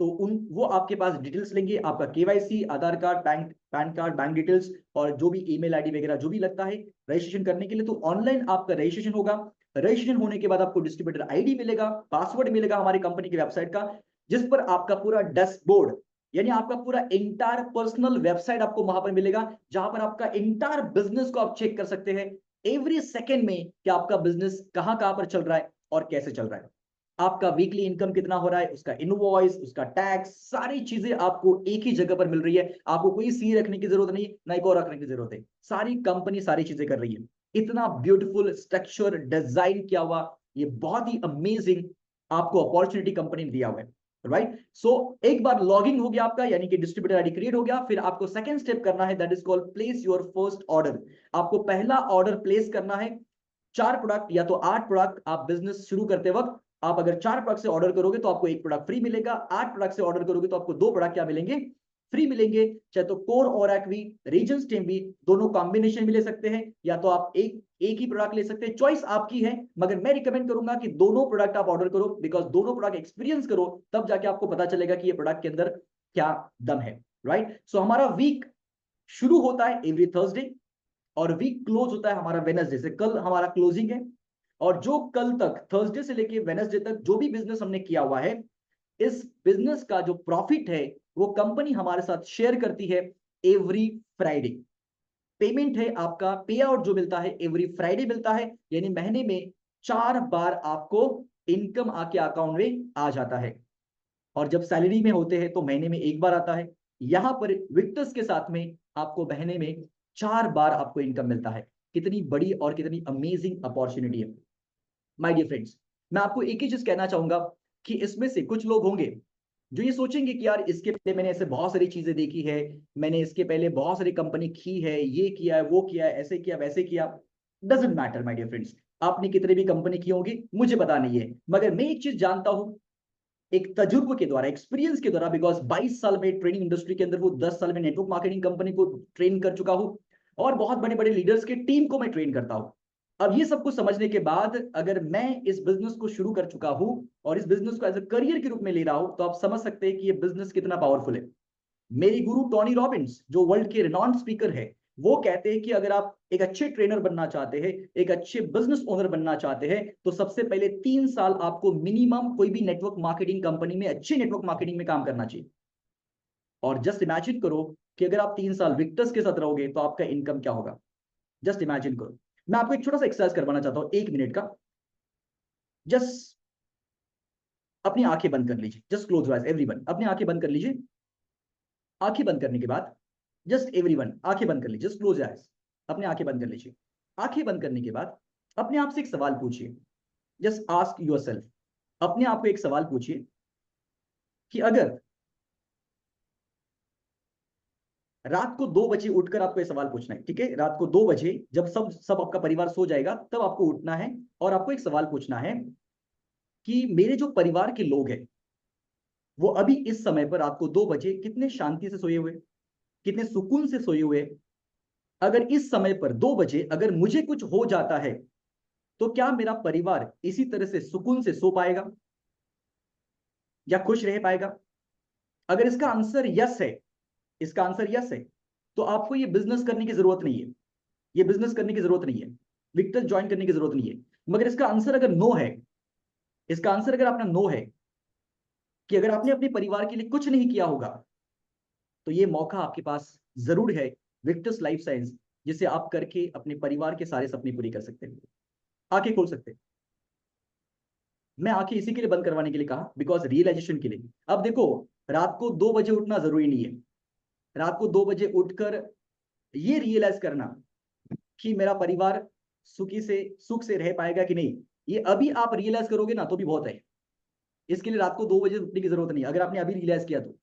तो वो आपके पास डिटेल्स लेंगे, आपका KYC, Aadhaar card, bank PAN card, bank details और जो भी ईमेल आईडी वगैरह जो भी लगता है रजिस्ट्रेशन करने के लिए। तो ऑनलाइन आपका रजिस्ट्रेशन होगा। रजिस्ट्रेशन होने के बाद आपको डिस्ट्रीब्यूटर आईडी मिलेगा, पासवर्ड मिलेगा हमारी कंपनी की वेबसाइट का, जिस पर आपका पूरा डैशबोर्ड यानी आपका पूरा इंटायर पर्सनल वेबसाइट आपको वहां पर मिलेगा, जहां पर आपका इंटायर बिजनेस को आप चेक कर सकते हैं एवरी सेकेंड में कि आपका बिजनेस कहां कहां पर चल रहा है और कैसे चल रहा है, आपका वीकली इनकम कितना हो रहा है, उसका इनवॉइस, उसका टैक्स, सारी चीजें आपको एक ही जगह पर मिल रही है। आपको कोई सी रखने की जरूरत नहीं, ना को रखने की जरूरत है, सारी कंपनी सारी चीजें कर रही है। इतना ब्यूटीफुल स्ट्रक्चर डिजाइन किया हुआ, ये बहुत ही अमेजिंग आपको अपॉर्चुनिटी कंपनी ने दिया हुआ है। राइट? सो एक बार लॉगिंग हो गया आपका, यानी कि डिस्ट्रीब्यूटर आईडी क्रिएट हो गया, फिर आपको सेकंड स्टेप करना है, that is called place your first order. आपको पहला ऑर्डर प्लेस करना है। 4 प्रोडक्ट या तो 8 प्रोडक्ट, आप बिजनेस शुरू करते वक्त आप अगर 4 प्रोडक्ट से ऑर्डर करोगे तो आपको 1 प्रोडक्ट फ्री मिलेगा, 8 प्रोडक्ट से ऑर्डर करोगे तो आपको 2 प्रोडक्ट क्या मिलेंगे? फ्री मिलेंगे। चाहे तो कोर और एक्वी, रीजन स्टेम भी, दोनों कॉम्बिनेशन भी ले सकते हैं, या तो आप एक ही प्रोडक्ट ले सकते हैं, चॉइस आपकी है। मगर मैं रिकमेंड करूंगा कि दोनों प्रोडक्ट आप ऑर्डर करो, बिकॉज दोनों प्रोडक्ट एक्सपीरियंस करो, तब जाके आपको पता चलेगा कि ये प्रोडक्ट के अंदर क्या दम है। राइट? सो हमारा वीक शुरू होता है एवरी थर्सडे और वीक क्लोज होता है हमारा वेनसडे से। कल हमारा क्लोजिंग है और जो कल तक थर्सडे से लेके वेनसडे तक जो भी बिजनेस हमने किया हुआ है, इस बिजनेस का जो प्रॉफिट है वो कंपनी हमारे साथ शेयर करती है एवरी फ्राइडे। पेमेंट है आपका, पे आउट जो मिलता है एवरी फ्राइडे मिलता है, यानी महीने में 4 बार आपको इनकम आपके अकाउंट में आ जाता है। और जब सैलरी में होते हैं तो महीने में 1 बार आता है। यहां पर विक्टर्स के साथ में आपको महीने में 4 बार आपको इनकम मिलता है। कितनी बड़ी और कितनी अमेजिंग अपॉर्चुनिटी है माय डियर फ्रेंड्स। मैं आपको एक ही चीज कहना चाहूंगा कि इसमें से कुछ लोग होंगे जो ये सोचेंगे कि यार इसके पहले मैंने ऐसे बहुत सारी चीजें देखी है, मैंने इसके पहले बहुत सारी कंपनी की है, ये किया है, वो किया है, ऐसे किया वैसे किया। Doesn't matter my dear friends, आपने कितने भी कंपनी की होगी मुझे पता नहीं है, मगर मैं एक चीज जानता हूं एक तजुर्बे के द्वारा, एक्सपीरियंस के द्वारा, बिकॉज 22 साल में ट्रेनिंग इंडस्ट्री के अंदर वो 10 साल में नेटवर्क मार्केटिंग कंपनी को ट्रेन कर चुका हूं और बहुत बड़े बड़े लीडर्स की टीम को मैं ट्रेन करता हूं। अब ये सब कुछ समझने के बाद अगर मैं इस बिजनेस को शुरू कर चुका हूं और इस बिजनेस को एज अ करियर के रूप में ले रहा हूं, तो आप समझ सकते हैं कि ये बिजनेस कितना पावरफुल है। मेरी गुरु टोनी रॉबिन्स जो वर्ल्ड के रिनॉन्ड स्पीकर है, वो कहते हैं कि अगर आप एक अच्छे ट्रेनर बनना चाहते हैं, एक अच्छे बिजनेस ओनर बनना चाहते हैं, तो सबसे पहले 3 साल आपको मिनिमम कोई भी नेटवर्क मार्केटिंग कंपनी में, अच्छी नेटवर्क मार्केटिंग में काम करना चाहिए। और जस्ट इमेजिन करो कि अगर आप 3 साल विक्टर्स के साथ रहोगे तो आपका इनकम क्या होगा। जस्ट इमेजिन करो। मैं आपको एक छोटा सा एक्सरसाइज करवाना चाहता हूं 1 मिनट का। जस्ट अपनी आंखें बंद कर लीजिए, जस्ट क्लोज आइज एवरीवन, अपनी आंखें बंद कर लीजिए। आंखें बंद करने के बाद जस्ट एवरीवन आंखें बंद कर लीजिए, जस्ट क्लोज आइज, अपने आंखें बंद कर लीजिए। आंखें बंद करने के बाद अपने आप से एक सवाल पूछिए। जस्ट आस्क योरसेल्फ, अपने आप को एक सवाल पूछिए कि अगर रात को 2 बजे उठकर आपको ये सवाल पूछना है, ठीक है? रात को 2 बजे जब सब सब आपका परिवार सो जाएगा तब आपको उठना है और आपको एक सवाल पूछना है कि मेरे जो परिवार के लोग हैं वो अभी इस समय पर रात को 2 बजे कितने शांति से सोए हुए, कितने सुकून से सोए हुए। अगर इस समय पर 2 बजे अगर मुझे कुछ हो जाता है तो क्या मेरा परिवार इसी तरह से सुकून से सो पाएगा या खुश रह पाएगा? अगर इसका आंसर यस है, इसका आंसर यस है, तो आपको ये बिजनेस करने की जरूरत नहीं है, ये बिजनेस करने की जरूरत नहीं है, विक्टर्स ज्वाइन करने की जरूरत नहीं है। मगर इसका आंसर अगर नो है, इसका आंसर अगर आपका नो है कि अगर आपने अपने परिवार के लिए कुछ नहीं किया होगा, तो ये मौका आपके पास जरूर है, विक्टर्स लाइफ साइंस, जिसे आप करके अपने परिवार के सारे सपने पूरे कर सकते हैं, आंखें खोल सकते हैं। मैं आंखें इसी के लिए बंद करवाने के लिए कहा, बिकॉज रियलाइजेशन के लिए। अब देखो, रात को 2 बजे उठना जरूरी नहीं है। रात को 2 बजे उठकर ये रियलाइज करना कि मेरा परिवार सुख से रह पाएगा कि नहीं, ये अभी आप रियलाइज करोगे ना तो भी बहुत है। इसके लिए रात को 2 बजे उठने की जरूरत नहीं, अगर आपने अभी रियलाइज किया तो,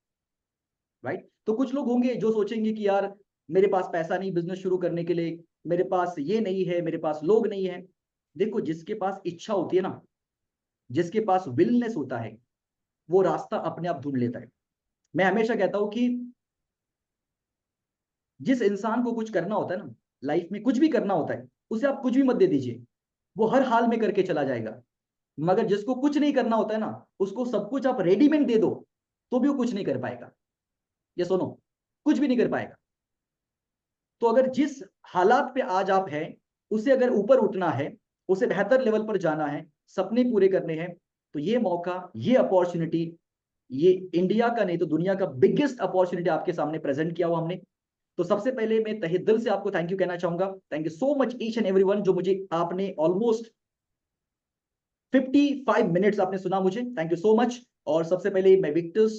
राइट। तो कुछ लोग होंगे जो सोचेंगे कि यार मेरे पास पैसा नहीं बिजनेस शुरू करने के लिए, मेरे पास ये नहीं है, मेरे पास लोग नहीं है। देखो, जिसके पास इच्छा होती है ना, जिसके पास विलनेस होता है, वो रास्ता अपने आप ढूंढ लेता है। मैं हमेशा कहता हूं कि जिस इंसान को कुछ करना होता है ना, लाइफ में कुछ भी करना होता है, उसे आप कुछ भी मत दे दीजिए, वो हर हाल में करके चला जाएगा। मगर जिसको कुछ नहीं करना होता है ना, उसको सब कुछ आप रेडीमेड दे दो तो भी वो कुछ नहीं कर पाएगा। ये सुनो, कुछ भी नहीं कर पाएगा। तो अगर जिस हालात पे आज आप हैं, उसे अगर ऊपर उठना है, उसे बेहतर लेवल पर जाना है, सपने पूरे करने हैं, तो ये मौका, ये अपॉर्चुनिटी, ये इंडिया का नहीं तो दुनिया का बिगेस्ट अपॉर्चुनिटी आपके सामने प्रेजेंट किया हुआ हमने। तो सबसे पहले मैं तहे दिल से आपको थैंक यू कहना चाहूंगा। Thank you so much each and everyone, जो मुझे आपने ऑलमोस्ट 55 मिनट्स आपने सुना मुझे, थैंक यू सो मच। और सबसे पहले मैं विक्टर्स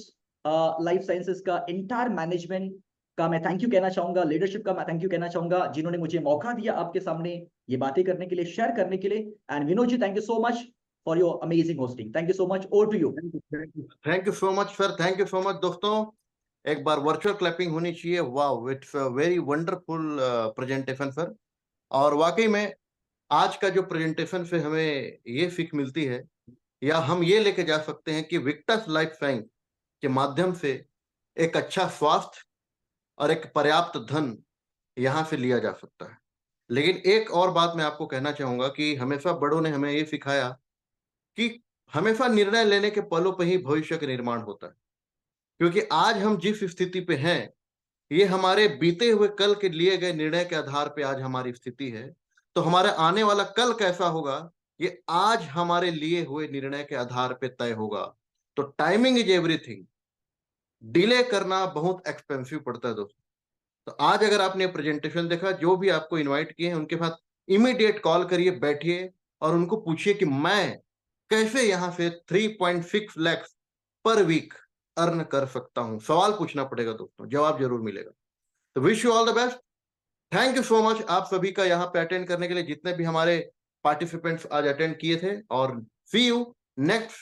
लाइफ साइंसेस का इंटायर मैनेजमेंट का मैं थैंक यू कहना चाहूंगा, लीडरशिप का मैं थैंक यू कहना चाहूंगा, जिन्होंने मुझे मौका दिया आपके सामने ये बातें करने के लिए, शेयर करने के लिए। And Vinod ji, thank you so much for your amazing hosting, thank you so much, over to you. Thank you so much sir, thank you so much दोस्तों। एक बार वर्चुअल क्लैपिंग होनी चाहिए। Wow, it's a very wonderful presentation sir. और वाकई में आज का जो प्रेजेंटेशन से हमें ये सीख मिलती है, या हम ये लेके जा सकते हैं कि विक्टर्स लाइफ साइंस के माध्यम से एक अच्छा स्वास्थ्य और एक पर्याप्त धन यहाँ से लिया जा सकता है। लेकिन एक और बात मैं आपको कहना चाहूंगा कि हमेशा बड़ों ने हमें ये सिखाया कि हमेशा निर्णय लेने के पलों पर ही भविष्य का निर्माण होता है। क्योंकि आज हम जिस स्थिति पे हैं, ये हमारे बीते हुए कल के लिए गए निर्णय के आधार पे आज हमारी स्थिति है। तो हमारा आने वाला कल कैसा होगा, ये आज हमारे लिए हुए निर्णय के आधार पे तय होगा। तो टाइमिंग इज एवरीथिंग। डिले करना बहुत एक्सपेंसिव पड़ता है दोस्तों। तो आज अगर आपने प्रेजेंटेशन देखा, जो भी आपको इनवाइट किए हैं उनके साथ इमीडिएट कॉल करिए, बैठिए और उनको पूछिए कि मैं कैसे यहां से 3.6 लाख पर वीक अर्न कर सकता हूं। सवाल पूछना पड़ेगा दोस्तों, जवाब जरूर मिलेगा। तो wish you all the best. Thank you so much आप सभी का यहाँ पे अटेंड करने के लिए, जितने भी हमारे पार्टिसिपेंट्स आज अटेंड किए थे। और सी यू नेक्स्ट